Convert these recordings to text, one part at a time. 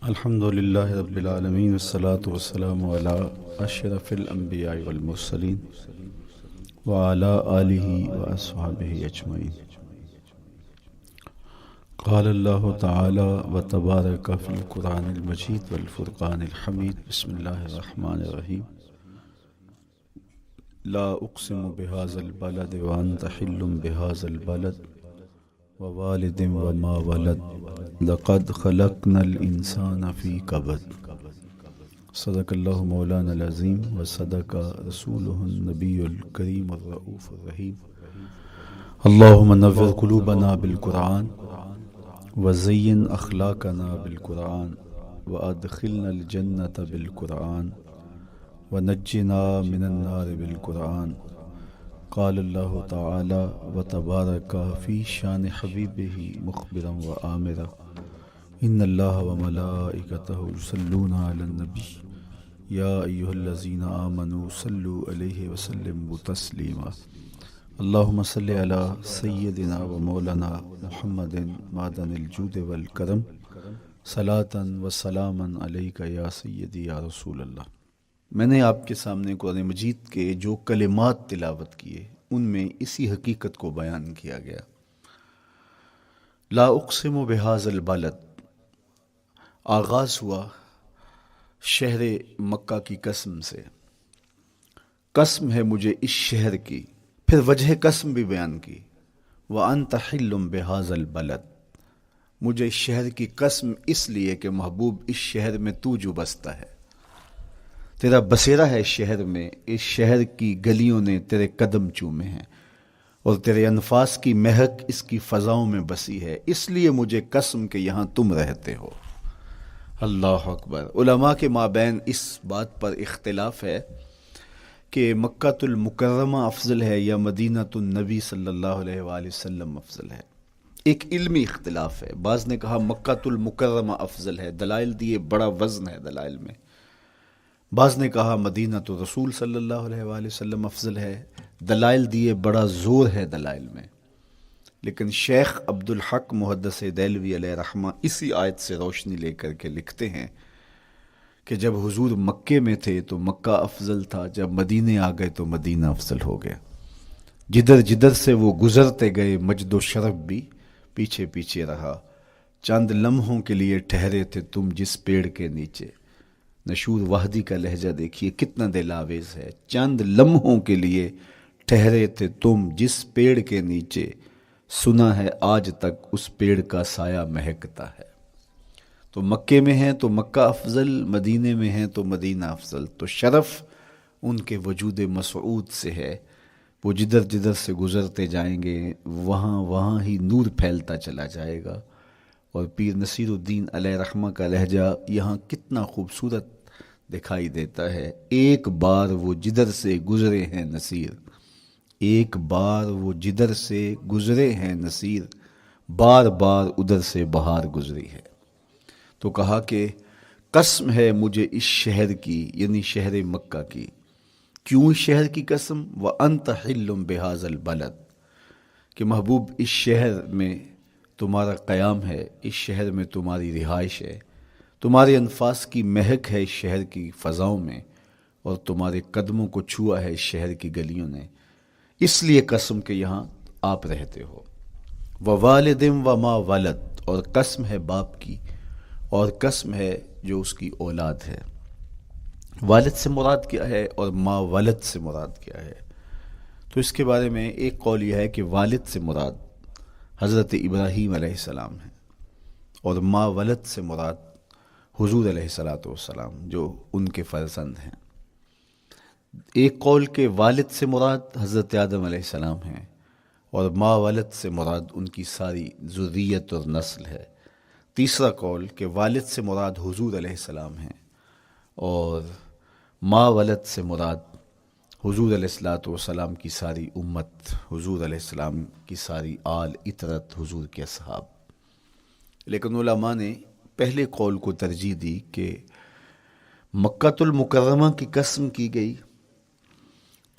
الحمد للہ رب العالمین والصلاة والسلام علی اشرف الانبیاء والمرسلین وعلی آلہ واصحابہ اجمعین۔ قال اللہ تعالی وتبارک فی القرآن المجید والفرقان الحمید۔ بسم اللہ الرحمن الرحیم۔ لا اقسم بہذا البلد وانت حل بہذا البلد ووالد وما ولد لقد خلقنا الانسان فی کبد۔ صدق اللہ مولانا العظیم وصدق رسولہ النبی الکریم الرؤوف الرحیم۔ اللہم نور قلوبنا بالقرآن وزین اخلاقنا بالقرآن وادخلنا الجنۃ بالقرآن ونجنا من النار بالقرآن۔ قال اللہ تعالی وتبارک فی شان حبیبہ مخبرا وآمرا ان اللہ وملائکتہ یصلون علی النبی یا ایہا الذین آمنوا صلوا علیہ وسلموا تسلیما۔ اللہم صلی علی سیدنا و مولانا محمد معدن الجود والکرم صلاۃ و سلاما علیک یا سیدی یا رسول اللہ۔ میں نے آپ کے سامنے قرآن مجید کے جو کلمات تلاوت کیے ان میں اسی حقیقت کو بیان کیا گیا۔ لا اقسم بہذا البلد، آغاز ہوا شہر مکہ کی قسم سے، قسم ہے مجھے اس شہر کی، پھر وجہ قسم بھی بیان کی، وانت حل بہذا البلد، مجھے اس شہر کی قسم اس لیے کہ محبوب اس شہر میں تو جو بستا ہے، تیرا بسیرا ہے اس شہر میں، اس شہر کی گلیوں نے تیرے قدم چومے ہیں اور تیرے انفاس کی مہک اس کی فضاؤں میں بسی ہے، اس لیے مجھے قسم کہ یہاں تم رہتے ہو۔ اللہ اکبر۔ علماء کے مابین اس بات پر اختلاف ہے کہ مکہ المکرمہ افضل ہے یا مدینہ النبی صلی اللہ علیہ وآلہ وسلم افضل ہے۔ ایک علمی اختلاف ہے، بعض نے کہا مکہ المکرمہ افضل ہے، دلائل دیے، بڑا وزن ہے دلائل میں۔ بعض نے کہا مدینہ تو رسول صلی اللہ علیہ وآلہ وسلم افضل ہے، دلائل دیے، بڑا زور ہے دلائل میں۔ لیکن شیخ عبدالحق محدث دہلوی علیہ رحمہ اسی آیت سے روشنی لے کر کے لکھتے ہیں کہ جب حضور مکے میں تھے تو مکہ افضل تھا، جب مدینے آ گئے تو مدینہ افضل ہو گیا۔ جدھر جدھر سے وہ گزرتے گئے مجد و شرف بھی پیچھے پیچھے رہا۔ چند لمحوں کے لیے ٹھہرے تھے تم جس پیڑ کے نیچے، نشور وحدی کا لہجہ دیکھیے کتنا دل آویز ہے۔ چند لمحوں کے لیے ٹھہرے تھے تم جس پیڑ کے نیچے، سنا ہے آج تک اس پیڑ کا سایہ مہکتا ہے۔ تو مکے میں ہیں تو مکہ افضل، مدینے میں ہیں تو مدینہ افضل۔ تو شرف ان کے وجود مسعود سے ہے، وہ جدھر جدھر سے گزرتے جائیں گے وہاں وہاں ہی نور پھیلتا چلا جائے گا۔ اور پیر نصیر الدین علیہ رحمہ کا لہجہ یہاں کتنا خوبصورت دکھائی دیتا ہے۔ ایک بار وہ جدھر سے گزرے ہیں نصیر، ایک بار وہ جدھر سے گزرے ہیں نصیر، بار بار ادھر سے بہار گزری ہے۔ تو کہا کہ قسم ہے مجھے اس شہر کی، یعنی شہر مکہ کی۔ کیوں اس شہر کی قسم؟ وَأَنْتَ حِلٌّ بِهَذَا الْبَلَدِ، کہ محبوب اس شہر میں تمہارا قیام ہے، اس شہر میں تمہاری رہائش ہے، تمہارے انفاس کی مہک ہے اس شہر کی فضاؤں میں، اور تمہارے قدموں کو چھوا ہے اس شہر کی گلیوں نے، اس لیے قسم کہ یہاں آپ رہتے ہو۔ وَوَالِدٍ وَمَا وَلَدَ، اور قسم ہے باپ کی، اور قسم ہے جو اس کی اولاد ہے۔ والد سے مراد کیا ہے اور ما ولد سے مراد کیا ہے؟ تو اس کے بارے میں ایک قول یہ ہے کہ والد سے مراد حضرت ابراہیم علیہ السلام ہے، اور ما ولد سے مراد حضور علیہ السلام جو ان کے فرزند ہیں۔ ایک قول کہ والد سے مراد حضرت آدم علیہ السلام ہیں، اور ما ولد سے مراد ان کی ساری ذریت اور نسل ہے۔ تیسرا قول کہ والد سے مراد حضور علیہ السلام ہیں، اور ما ولد سے مراد حضور علیہ السلام کی ساری امت، حضور علیہ السلام کی ساری آل اطرت، حضور کے اصحاب۔ لیکن علماء نے پہلے قول کو ترجیح دی کہ مکہ المکرمہ کی قسم کی گئی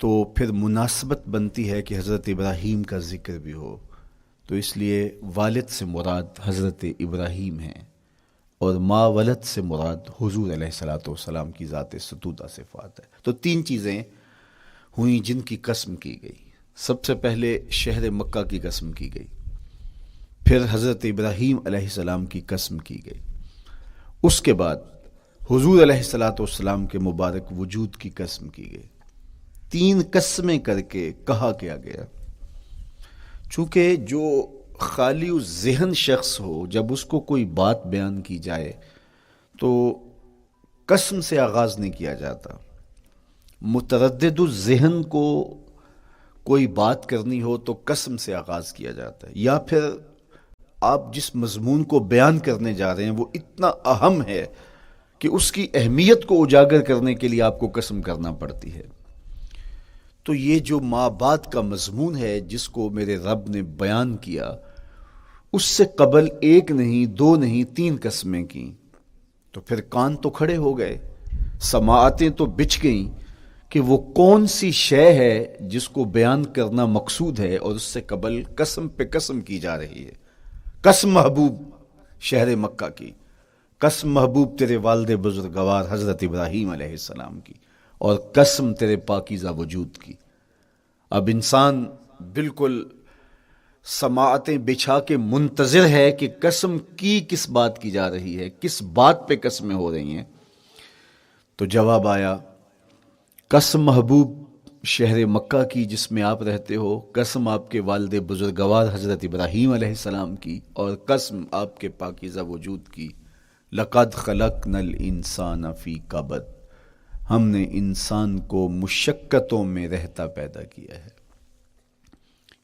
تو پھر مناسبت بنتی ہے کہ حضرت ابراہیم کا ذکر بھی ہو، تو اس لیے والد سے مراد حضرت ابراہیم ہیں، اور ما ولد سے مراد حضور علیہ الصلوۃ والسلام کی ذات ستودہ صفات ہے۔ تو تین چیزیں ہوئیں جن کی قسم کی گئی۔ سب سے پہلے شہر مکہ کی قسم کی گئی، پھر حضرت ابراہیم علیہ السلام کی قسم کی گئی، اس کے بعد حضور علیہ الصلوۃ والسلام کے مبارک وجود کی قسم کی گئی۔ تین قسمیں کر کے کہا کیا گیا، چونکہ جو خالی ذہن شخص ہو، جب اس کو کوئی بات بیان کی جائے تو قسم سے آغاز نہیں کیا جاتا۔ متردد الذہن کو کوئی بات کرنی ہو تو قسم سے آغاز کیا جاتا ہے، یا پھر آپ جس مضمون کو بیان کرنے جا رہے ہیں وہ اتنا اہم ہے کہ اس کی اہمیت کو اجاگر کرنے کے لیے آپ کو قسم کرنا پڑتی ہے۔ تو یہ جو ما بعد کا مضمون ہے جس کو میرے رب نے بیان کیا، اس سے قبل ایک نہیں، دو نہیں، تین قسمیں کی، تو پھر کان تو کھڑے ہو گئے، سماعتیں تو بچھ گئیں کہ وہ کون سی شے ہے جس کو بیان کرنا مقصود ہے، اور اس سے قبل قسم پہ قسم کی جا رہی ہے۔ قسم محبوب شہر مکہ کی، قسم محبوب تیرے والد بزرگوار حضرت ابراہیم علیہ السلام کی، اور قسم تیرے پاکیزہ وجود کی۔ اب انسان بالکل سماعتیں بچھا کے منتظر ہے کہ قسم کی کس بات کی جا رہی ہے، کس بات پہ قسمیں ہو رہی ہیں۔ تو جواب آیا، قسم محبوب شہر مکہ کی جس میں آپ رہتے ہو، قسم آپ کے والد بزرگوار حضرت ابراہیم علیہ السلام کی، اور قسم آپ کے پاکیزہ وجود کی۔ لقد خلقنا الانسان فی کبد، ہم نے انسان کو مشقتوں میں رہتا پیدا کیا ہے۔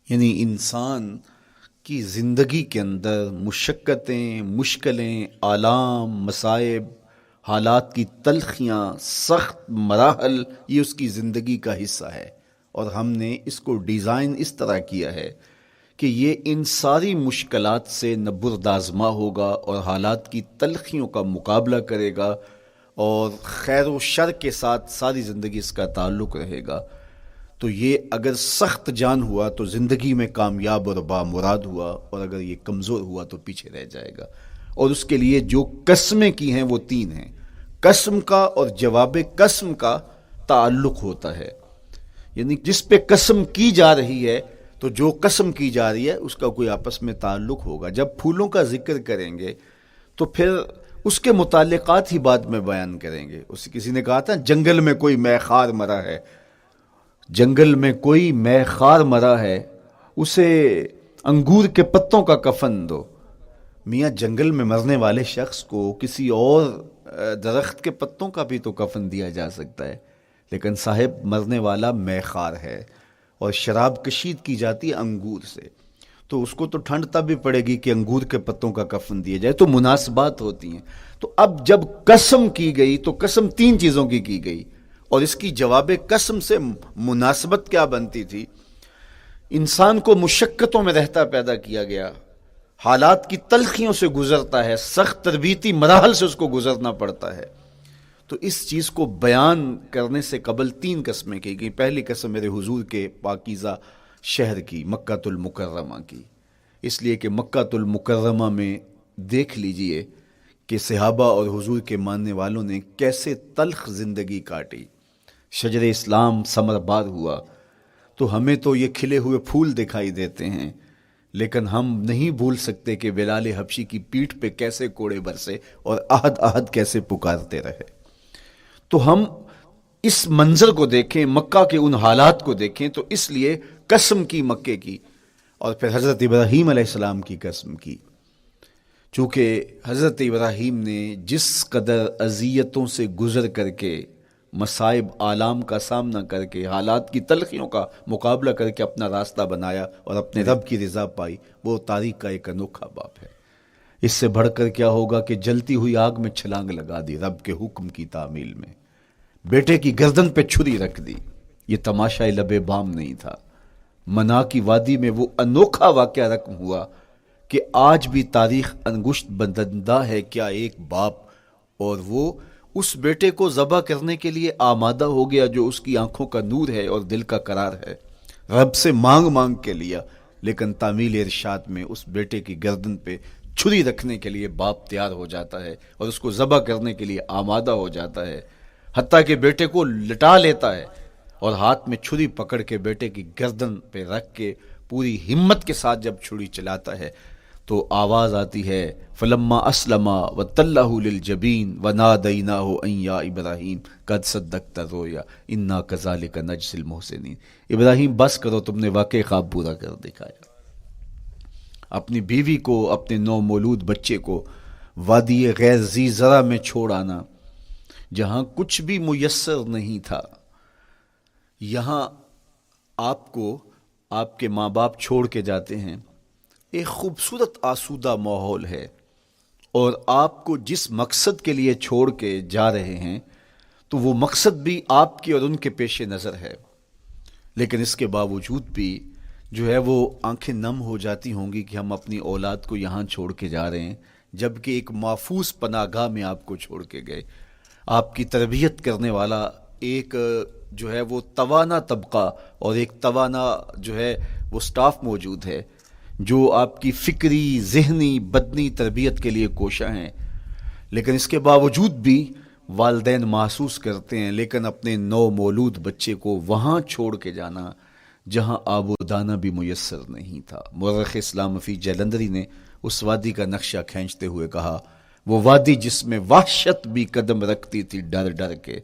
یعنی انسان کی زندگی کے اندر مشقتیں، مشکلیں، آلام، مصائب، حالات کی تلخیاں، سخت مراحل، یہ اس کی زندگی کا حصہ ہے، اور ہم نے اس کو ڈیزائن اس طرح کیا ہے کہ یہ ان ساری مشکلات سے نہ بردآزما ہوگا اور حالات کی تلخیوں کا مقابلہ کرے گا، اور خیر و شر کے ساتھ ساری زندگی اس کا تعلق رہے گا۔ تو یہ اگر سخت جان ہوا تو زندگی میں کامیاب اور بامراد ہوا، اور اگر یہ کمزور ہوا تو پیچھے رہ جائے گا۔ اور اس کے لیے جو قسمیں کی ہیں وہ تین ہیں۔ قسم کا اور جواب قسم کا تعلق ہوتا ہے، یعنی جس پہ قسم کی جا رہی ہے تو جو قسم کی جا رہی ہے اس کا کوئی آپس میں تعلق ہوگا۔ جب پھولوں کا ذکر کریں گے تو پھر اس کے متعلقات ہی بعد میں بیان کریں گے۔ کسی نے کہا تھا جنگل میں کوئی مے خار مرا ہے، جنگل میں کوئی مے خار مرا ہے، اسے انگور کے پتوں کا کفن دو۔ میاں جنگل میں مرنے والے شخص کو کسی اور درخت کے پتوں کا بھی تو کفن دیا جا سکتا ہے، لیکن صاحب مرنے والا مے خار ہے، اور شراب کشید کی جاتی ہے انگور سے، تو اس کو تو ٹھنڈ تب بھی پڑے گی کہ انگور کے پتوں کا کفن دیا جائے۔ تو مناسبات ہوتی ہیں۔ تو اب جب قسم کی گئی تو قسم تین چیزوں کی گئی، اور اس کی جواب قسم سے مناسبت کیا بنتی تھی؟ انسان کو مشقتوں میں رہتا پیدا کیا گیا، حالات کی تلخیوں سے گزرتا ہے، سخت تربیتی مراحل سے اس کو گزرنا پڑتا ہے۔ تو اس چیز کو بیان کرنے سے قبل تین قسمیں کی گئی۔ پہلی قسم میرے حضور کے پاکیزہ شہر کی، مکہ المکرمہ کی، اس لیے کہ مکہ المکرمہ میں دیکھ لیجئے کہ صحابہ اور حضور کے ماننے والوں نے کیسے تلخ زندگی کاٹی۔ شجر اسلام ثمر بار ہوا تو ہمیں تو یہ کھلے ہوئے پھول دکھائی دیتے ہیں، لیکن ہم نہیں بھول سکتے کہ بلال حبشی کی پیٹھ پہ کیسے کوڑے برسے اور احد احد کیسے پکارتے رہے۔ تو ہم اس منظر کو دیکھیں، مکہ کے ان حالات کو دیکھیں، تو اس لیے قسم کی مکے کی، اور پھر حضرت ابراہیم علیہ السلام کی قسم کی، چونکہ حضرت ابراہیم نے جس قدر اذیتوں سے گزر کر کے، مصائب آلام کا سامنا کر کے، حالات کی تلخیوں کا مقابلہ کر کے اپنا راستہ بنایا اور اپنے رب کی رضا پائی، وہ تاریخ کا ایک انوکھا باب ہے۔ اس سے بڑھ کر کیا ہوگا کہ جلتی ہوئی آگ میں چھلانگ لگا دی رب کے حکم کی تعمیل میں، بیٹے کی گردن پہ چھری رکھ دی۔ یہ تماشائے لب بام نہیں تھا، منا کی وادی میں وہ انوکھا واقعہ رقم ہوا کہ آج بھی تاریخ انگشت بدندہ ہے کیا ایک باپ، اور وہ اس بیٹے کو ذبح کرنے کے لیے آمادہ ہو گیا جو اس کی آنکھوں کا نور ہے اور دل کا قرار ہے، رب سے مانگ مانگ کے لیا، لیکن تعمیل ارشاد میں اس بیٹے کی گردن پہ چھری رکھنے کے لیے باپ تیار ہو جاتا ہے اور اس کو ذبح کرنے کے لیے آمادہ ہو جاتا ہے، حتیٰ کہ بیٹے کو لٹا لیتا ہے اور ہاتھ میں چھری پکڑ کے بیٹے کی گردن پہ رکھ کے پوری ہمت کے ساتھ جب چھری چلاتا ہے تو آواز آتی ہے فلما اسلما وتلہ للجبین ونادیناہ ان یا ابراہیم قد صدقت الرؤیا انا کذالک نجزی المحسنین۔ ابراہیم بس کرو، تم نے واقعی خواب پورا کر دکھایا۔ اپنی بیوی کو، اپنے نو مولود بچے کو وادی غیر ذی زرع میں چھوڑ آنا، جہاں کچھ بھی میسر نہیں تھا، یہاں آپ کو آپ کے ماں باپ چھوڑ کے جاتے ہیں، ایک خوبصورت آسودہ ماحول ہے، اور آپ کو جس مقصد کے لیے چھوڑ کے جا رہے ہیں تو وہ مقصد بھی آپ کے اور ان کے پیش نظر ہے، لیکن اس کے باوجود بھی جو ہے وہ آنکھیں نم ہو جاتی ہوں گی کہ ہم اپنی اولاد کو یہاں چھوڑ کے جا رہے ہیں، جبکہ ایک محفوظ پناہ گاہ میں آپ کو چھوڑ کے گئے۔ آپ کی تربیت کرنے والا ایک جو ہے وہ توانا طبقہ اور ایک توانا جو ہے وہ سٹاف موجود ہے جو آپ کی فکری، ذہنی، بدنی تربیت کے لیے کوشاں ہیں، لیکن اس کے باوجود بھی والدین محسوس کرتے ہیں لیکن اپنے نو مولود بچے کو وہاں چھوڑ کے جانا جہاں آب و دانہ بھی میسر نہیں تھا۔ مورخ اسلام فی جلندری نے اس وادی کا نقشہ کھینچتے ہوئے کہا، وہ وادی جس میں وحشت بھی قدم رکھتی تھی ڈر ڈر کے،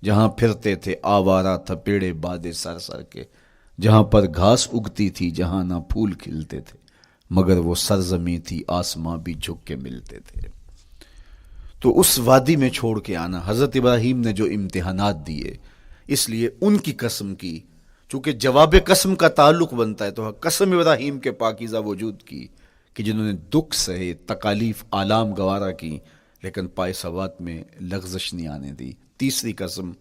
جہاں پھرتے تھے آوارہ تھپیڑے بادے سر سر کے، جہاں پر گھاس اگتی تھی، جہاں نہ پھول کھلتے تھے، مگر وہ سرزمیں تھی آسماں بھی جھک کے ملتے تھے۔ تو اس وادی میں چھوڑ کے آنا، حضرت ابراہیم نے جو امتحانات دیے، اس لیے ان کی قسم کی، چونکہ جواب قسم کا تعلق بنتا ہے تو قسم ابراہیم کے پاکیزہ وجود کی کہ جنہوں نے دکھ سہے، تکالیف آلام گوارا کی، لیکن پائے ثبات میں لغزش نہیں آنے دی۔ تیسری قسم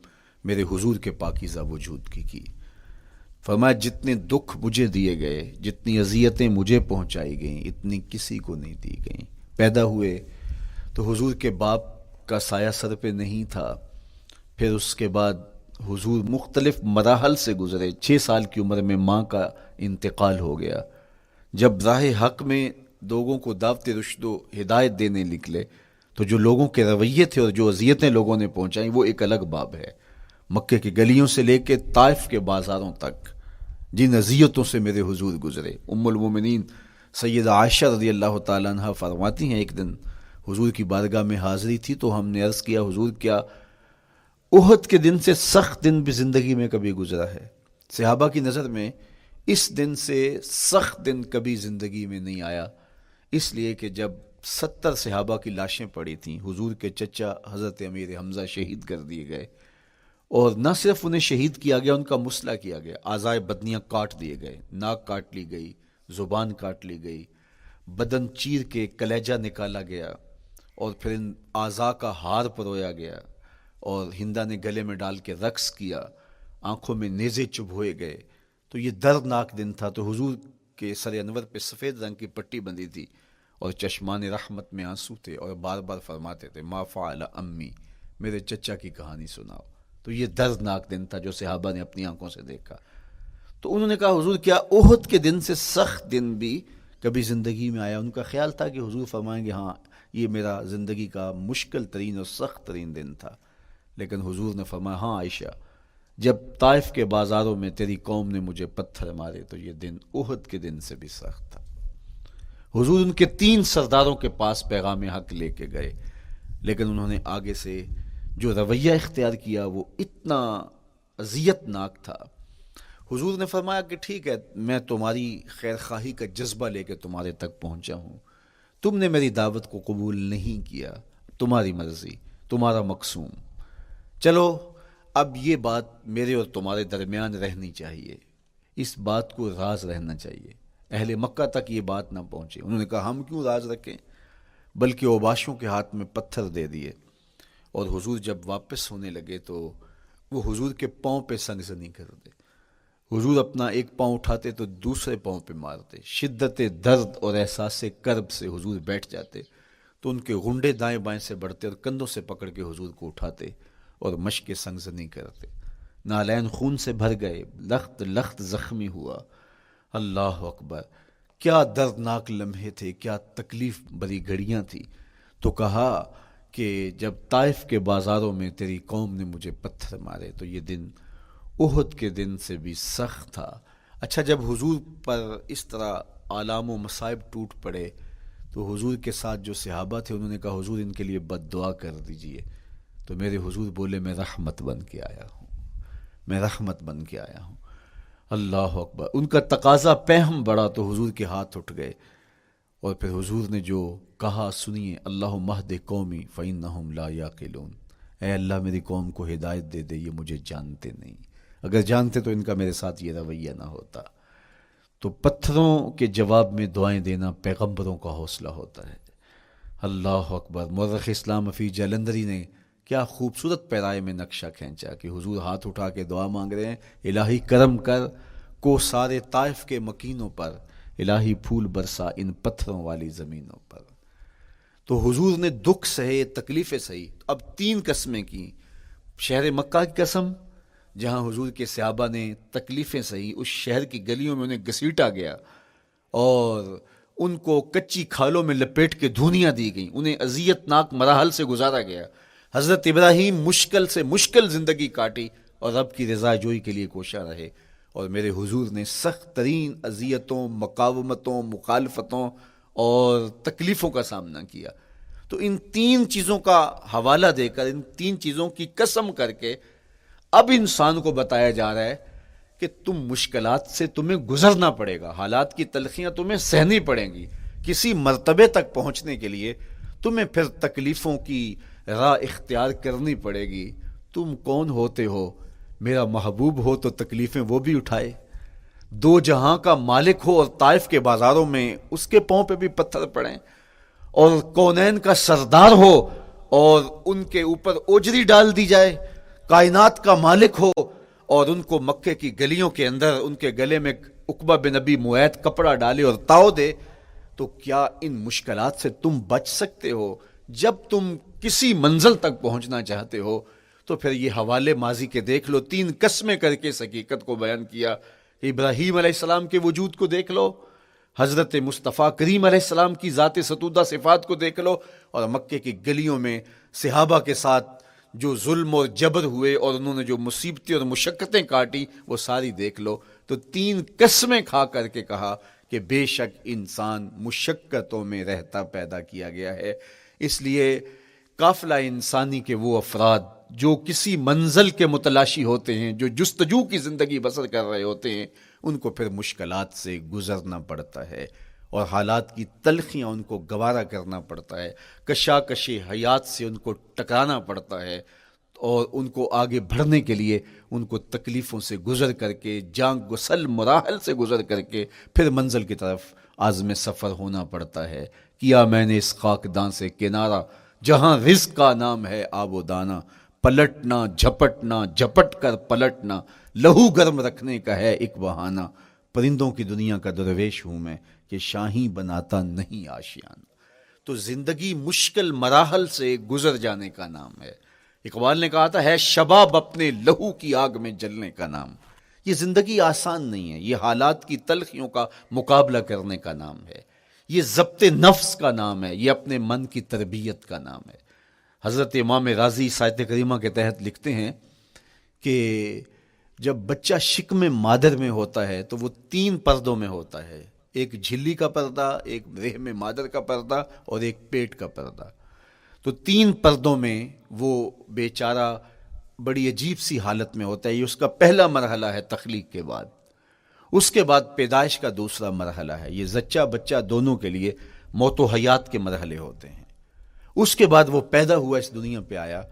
میرے حضور کے پاکیزہ وجود کی فرمایا جتنے دکھ مجھے دیے گئے، جتنی اذیتیں مجھے پہنچائی گئیں، اتنی کسی کو نہیں دی گئیں۔ پیدا ہوئے تو حضور کے باپ کا سایہ سر پہ نہیں تھا، پھر اس کے بعد حضور مختلف مراحل سے گزرے۔ 6 سال کی عمر میں ماں کا انتقال ہو گیا۔ جب راہ حق میں لوگوں کو دعوت رشد و ہدایت دینے نکلے تو جو لوگوں کے رویے تھے اور جو اذیتیں لوگوں نے پہنچائیں وہ ایک الگ باب ہے۔ مکے کی گلیوں سے لے کے طائف کے بازاروں تک جن اذیتوں سے میرے حضور گزرے، ام المومنین سیدہ عائشہ رضی اللہ تعالیٰ عنہ فرماتی ہیں ایک دن حضور کی بارگاہ میں حاضری تھی تو ہم نے عرض کیا حضور کیا احد کے دن سے سخت دن بھی زندگی میں کبھی گزرا ہے؟ صحابہ کی نظر میں اس دن سے سخت دن کبھی زندگی میں نہیں آیا، اس لیے کہ جب 70 صحابہ کی لاشیں پڑی تھیں، حضور کے چچا حضرت امیر حمزہ شہید کر دیے گئے، اور نہ صرف انہیں شہید کیا گیا، ان کا مسئلہ کیا گیا، اعضائے بدنیاں کاٹ دیے گئے، ناک کاٹ لی گئی، زبان کاٹ لی گئی، بدن چیر کے کلیجہ نکالا گیا، اور پھر ان اعضاء کا ہار پرویا گیا، اور ہندا نے گلے میں ڈال کے رقص کیا، آنکھوں میں نیزے چبھوئے گئے۔ تو یہ دردناک دن تھا۔ تو حضور کے سر انور پہ سفید رنگ کی پٹی بندھی تھی اور چشمان رحمت میں آنسو تھے، اور بار بار فرماتے تھے ما فعل امی، میرے چچا کی کہانی سناؤ۔ تو یہ دردناک دن تھا جو صحابہ نے اپنی آنکھوں سے دیکھا۔ تو انہوں نے کہا حضور کیا احد کے دن سے سخت دن بھی کبھی زندگی میں آیا؟ ان کا خیال تھا کہ حضور فرمائیں گے ہاں یہ میرا زندگی کا مشکل ترین اور سخت ترین دن تھا، لیکن حضور نے فرمایا ہاں عائشہ، جب طائف کے بازاروں میں تیری قوم نے مجھے پتھر مارے تو یہ دن احد کے دن سے بھی سخت تھا۔ حضور ان کے 3 سرداروں کے پاس پیغام حق لے کے گئے، لیکن انہوں نے آگے سے جو رویہ اختیار کیا وہ اتنا اذیت ناک تھا۔ حضور نے فرمایا کہ ٹھیک ہے، میں تمہاری خیر خواہی کا جذبہ لے کے تمہارے تک پہنچا ہوں، تم نے میری دعوت کو قبول نہیں کیا، تمہاری مرضی، تمہارا مقسوم، چلو اب یہ بات میرے اور تمہارے درمیان رہنی چاہیے، اس بات کو راز رہنا چاہیے، اہل مکہ تک یہ بات نہ پہنچے۔ انہوں نے کہا ہم کیوں راز رکھیں، بلکہ اوباشوں کے ہاتھ میں پتھر دے دیے، اور حضور جب واپس ہونے لگے تو وہ حضور کے پاؤں پہ سنگسنی کرتے، حضور اپنا ایک پاؤں اٹھاتے تو دوسرے پاؤں پہ مارتے، شدت درد اور احساس کرب سے حضور بیٹھ جاتے تو ان کے غنڈے دائیں بائیں سے بڑھتے اور کندھوں سے پکڑ کے حضور کو اٹھاتے اور مشق سنگزنی کرتے۔ نالین خون سے بھر گئے، لخت لخت زخمی ہوا۔ اللہ اکبر، کیا دردناک لمحے تھے، کیا تکلیف بری گھڑیاں تھیں. تو کہا کہ جب طائف کے بازاروں میں تیری قوم نے مجھے پتھر مارے تو یہ دن احد کے دن سے بھی سخت تھا. اچھا، جب حضور پر اس طرح آلام و مصائب ٹوٹ پڑے تو حضور کے ساتھ جو صحابہ تھے انہوں نے کہا حضور ان کے لیے بد دعا کر دیجئے. تو میرے حضور بولے میں رحمت بن کے آیا ہوں، میں رحمت بن کے آیا ہوں. اللہ اکبر. ان کا تقاضا پہم بڑا تو حضور کے ہاتھ اٹھ گئے، اور پھر حضور نے جو کہا سنیے، اللہم اہد قومی فإنہم لا یعقلون. اے اللہ میری قوم کو ہدایت دے دے، یہ مجھے جانتے نہیں، اگر جانتے تو ان کا میرے ساتھ یہ رویہ نہ ہوتا. تو پتھروں کے جواب میں دعائیں دینا پیغمبروں کا حوصلہ ہوتا ہے. اللہ اکبر. مورخ اسلام حفیظ جلندری نے کیا خوبصورت پیرائے میں نقشہ کھینچا کہ حضور ہاتھ اٹھا کے دعا مانگ رہے ہیں، الہی کرم کر کو سارے طائف کے مکینوں پر، الہی پھول برسا ان پتھروں والی زمینوں پر. تو حضور نے دکھ سہے، تکلیفیں سہی. اب 3 قسمیں کی. شہر مکہ کی قسم جہاں حضور کے صحابہ نے تکلیفیں سہی، اس شہر کی گلیوں میں انہیں گھسیٹا گیا اور ان کو کچی کھالوں میں لپیٹ کے دھونیاں دی گئیں، انہیں اذیت ناک مراحل سے گزارا گیا. حضرت ابراہیم مشکل سے مشکل زندگی کاٹی اور رب کی رضا جوئی کے لیے کوشاں رہے، اور میرے حضور نے سخت ترین اذیتوں، مقاومتوں، مخالفتوں اور تکلیفوں کا سامنا کیا. تو ان 3 چیزوں کا حوالہ دے کر، ان 3 چیزوں کی قسم کر کے اب انسان کو بتایا جا رہا ہے کہ تم مشکلات سے تمہیں گزرنا پڑے گا، حالات کی تلخیاں تمہیں سہنی پڑیں گی. کسی مرتبے تک پہنچنے کے لیے تمہیں پھر تکلیفوں کی راہ اختیار کرنی پڑے گی. تم کون ہوتے ہو؟ میرا محبوب ہو تو تکلیفیں وہ بھی اٹھائے، 2 جہاں کا مالک ہو اور طائف کے بازاروں میں اس کے پاؤں پہ بھی پتھر پڑیں، اور کونین کا سردار ہو اور ان کے اوپر اوجری ڈال دی جائے، کائنات کا مالک ہو اور ان کو مکے کی گلیوں کے اندر ان کے گلے میں عقبہ بن ابی معیط کپڑا ڈالے اور تاؤ دے. تو کیا ان مشکلات سے تم بچ سکتے ہو؟ جب تم کسی منزل تک پہنچنا چاہتے ہو تو پھر یہ حوالے ماضی کے دیکھ لو. 3 قسمیں کر کے اس حقیقت کو بیان کیا. ابراہیم علیہ السلام کے وجود کو دیکھ لو، حضرت مصطفیٰ کریم علیہ السلام کی ذات ستودہ صفات کو دیکھ لو، اور مکے کی گلیوں میں صحابہ کے ساتھ جو ظلم اور جبر ہوئے اور انہوں نے جو مصیبتیں اور مشقتیں کاٹی وہ ساری دیکھ لو. تو 3 قسمیں کھا کر کے کہا کہ بے شک انسان مشقتوں میں رہتا پیدا کیا گیا ہے. اس لیے قافلہ انسانی کے وہ افراد جو کسی منزل کے متلاشی ہوتے ہیں، جو جستجو کی زندگی بسر کر رہے ہوتے ہیں، ان کو پھر مشکلات سے گزرنا پڑتا ہے اور حالات کی تلخیاں ان کو گوارا کرنا پڑتا ہے، کشاکش حیات سے ان کو ٹکرانا پڑتا ہے، اور ان کو آگے بڑھنے کے لیے ان کو تکلیفوں سے گزر کر کے، جان گسل مراحل سے گزر کر کے پھر منزل کی طرف عازم سفر ہونا پڑتا ہے. کیا میں نے اس خاکدان سے کنارہ جہاں رزق کا نام ہے آب و دانہ، پلٹنا جھپٹنا جھپٹ کر پلٹنا لہو گرم رکھنے کا ہے ایک بہانہ. پرندوں کی دنیا کا درویش ہوں میں کہ شاہین بناتا نہیں آشیانہ. تو زندگی مشکل مراحل سے گزر جانے کا نام ہے. اقبال نے کہا تھا ہے شباب اپنے لہو کی آگ میں جلنے کا نام. یہ زندگی آسان نہیں ہے، یہ حالات کی تلخیوں کا مقابلہ کرنے کا نام ہے، یہ ضبط نفس کا نام ہے، یہ اپنے من کی تربیت کا نام ہے. حضرت امام راضی سایت کریمہ کے تحت لکھتے ہیں کہ جب بچہ شکم مادر میں ہوتا ہے تو وہ 3 پردوں میں ہوتا ہے، ایک جھلی کا پردہ، ایک رحم مادر کا پردہ اور ایک پیٹ کا پردہ. تو 3 پردوں میں وہ بیچارہ بڑی عجیب سی حالت میں ہوتا ہے. یہ اس کا پہلا مرحلہ ہے تخلیق کے بعد. اس کے بعد پیدائش کا دوسرا مرحلہ ہے. یہ زچہ بچہ دونوں کے لیے موت و حیات کے مرحلے ہوتے ہیں. اس کے بعد وہ پیدا ہوا، اس دنیا پہ آیا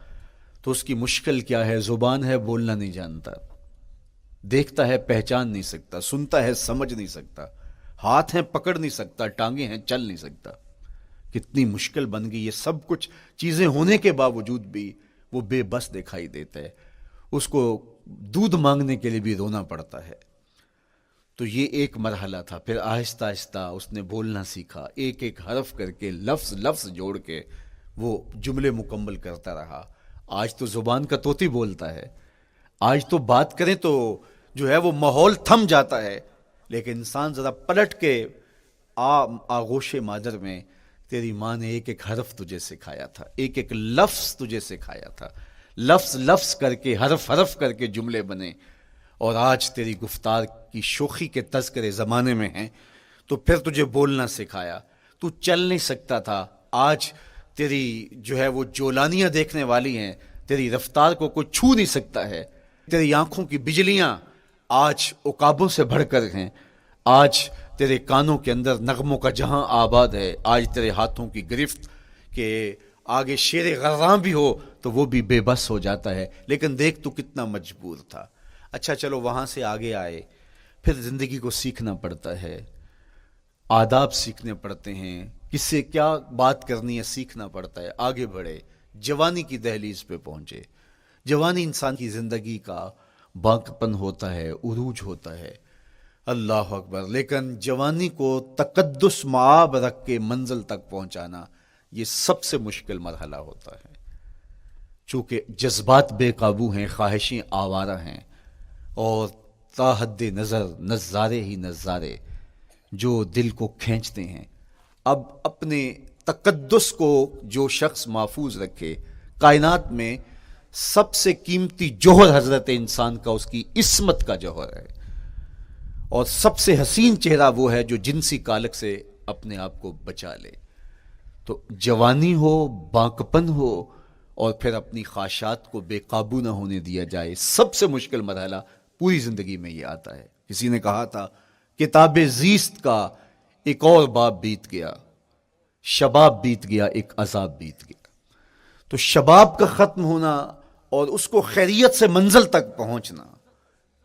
تو اس کی مشکل کیا ہے؟ زبان ہے، بولنا نہیں جانتا، دیکھتا ہے پہچان نہیں سکتا، سنتا ہے سمجھ نہیں سکتا، ہاتھ ہیں پکڑ نہیں سکتا، ٹانگیں ہیں چل نہیں سکتا. کتنی مشکل بن گئی. یہ سب کچھ چیزیں ہونے کے باوجود بھی وہ بے بس دکھائی دیتا ہے. اس کو دودھ مانگنے کے لیے بھی رونا پڑتا ہے. تو یہ ایک مرحلہ تھا. پھر آہستہ آہستہ اس نے بولنا سیکھا، ایک ایک حرف کر کے لفظ لفظ جوڑ کے وہ جملے مکمل کرتا رہا. آج تو زبان کا طوطی بولتا ہے، آج تو بات کریں تو جو ہے وہ ماحول تھم جاتا ہے. لیکن انسان ذرا پلٹ کے آغوش مادر میں تیری ماں نے ایک ایک حرف تجھے سکھایا تھا، ایک ایک لفظ تجھے سکھایا تھا، لفظ لفظ کر کے، حرف حرف کر کے جملے بنے، اور آج تیری گفتار کی شوخی کے تذکرے زمانے میں ہیں، تو پھر تجھے بولنا سکھایا، تو چل نہیں سکتا تھا، آج تیری جو ہے وہ جولانیاں دیکھنے والی ہیں، تیری رفتار کو کوئی چھو نہیں سکتا ہے، تیری آنکھوں کی بجلیاں آج عقابوں سے بڑھ کر ہیں، آج تیرے کانوں کے اندر نغموں کا جہاں آباد ہے، آج تیرے ہاتھوں کی گرفت کہ آگے شیر غراں بھی ہو تو وہ بھی بے بس ہو جاتا ہے، لیکن دیکھ تو کتنا مجبور تھا۔ اچھا چلو وہاں سے آگے آئے، پھر زندگی کو سیکھنا پڑتا ہے، آداب سیکھنے پڑتے ہیں، کس سے کیا بات کرنی ہے سیکھنا پڑتا ہے، آگے بڑھے، جوانی کی دہلیز پہ پہنچے۔ جوانی انسان کی زندگی کا باقپن ہوتا ہے، عروج ہوتا ہے، اللہ اکبر، لیکن جوانی کو تقدس معاب رکھ کے منزل تک پہنچانا یہ سب سے مشکل مرحلہ ہوتا ہے، چونکہ جذبات بے قابو ہیں، خواہشیں آوارہ ہیں، اور تا حد نظر نظارے ہی نظارے جو دل کو کھینچتے ہیں۔ اب اپنے تقدس کو جو شخص محفوظ رکھے، کائنات میں سب سے قیمتی جوہر حضرت انسان کا اس کی عصمت کا جوہر ہے، اور سب سے حسین چہرہ وہ ہے جو جنسی کالک سے اپنے آپ کو بچا لے۔ تو جوانی ہو، باقپن ہو، اور پھر اپنی خواہشات کو بے قابو نہ ہونے دیا جائے، سب سے مشکل مرحلہ پوری زندگی میں یہ آتا ہے۔ کسی نے کہا تھا کتاب زیست کا ایک اور باب بیت گیا، شباب بیت گیا، ایک عذاب بیت گیا۔ تو شباب کا ختم ہونا اور اس کو خیریت سے منزل تک پہنچنا،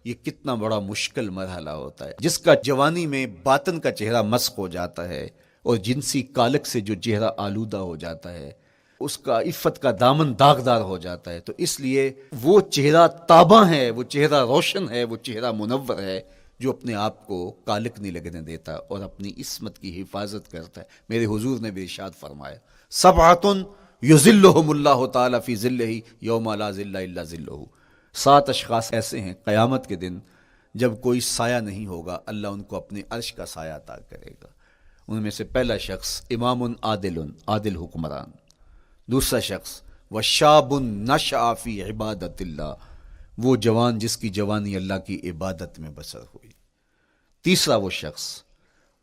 یہ کتنا بڑا مشکل مرحلہ ہوتا ہے۔ جس کا جوانی میں باطن کا چہرہ مسخ ہو جاتا ہے اور جنسی کالک سے جو چہرہ آلودہ ہو جاتا ہے، اس کا عفت کا دامن داغدار ہو جاتا ہے، تو اس لیے وہ چہرہ تاباں ہے، وہ چہرہ روشن ہے، وہ چہرہ منور ہے جو اپنے آپ کو کالک نہیں لگنے دیتا اور اپنی عصمت کی حفاظت کرتا ہے۔ میرے حضور نے بھی ارشاد فرمایا، سبعۃ یظلھم اللہ تعالی فی ظلہ یوم لا ظل الا ظلہ، 7 اشخاص ایسے ہیں قیامت کے دن جب کوئی سایہ نہیں ہوگا، اللہ ان کو اپنے عرش کا سایہ عطا کرے گا۔ ان میں سے پہلا شخص امام عادل حکمران، دوسرا شخص وشاب نشأ فی عبادت اللہ، وہ جوان جس کی جوانی اللہ کی عبادت میں بسر ہوئی۔ تیسرا وہ شخص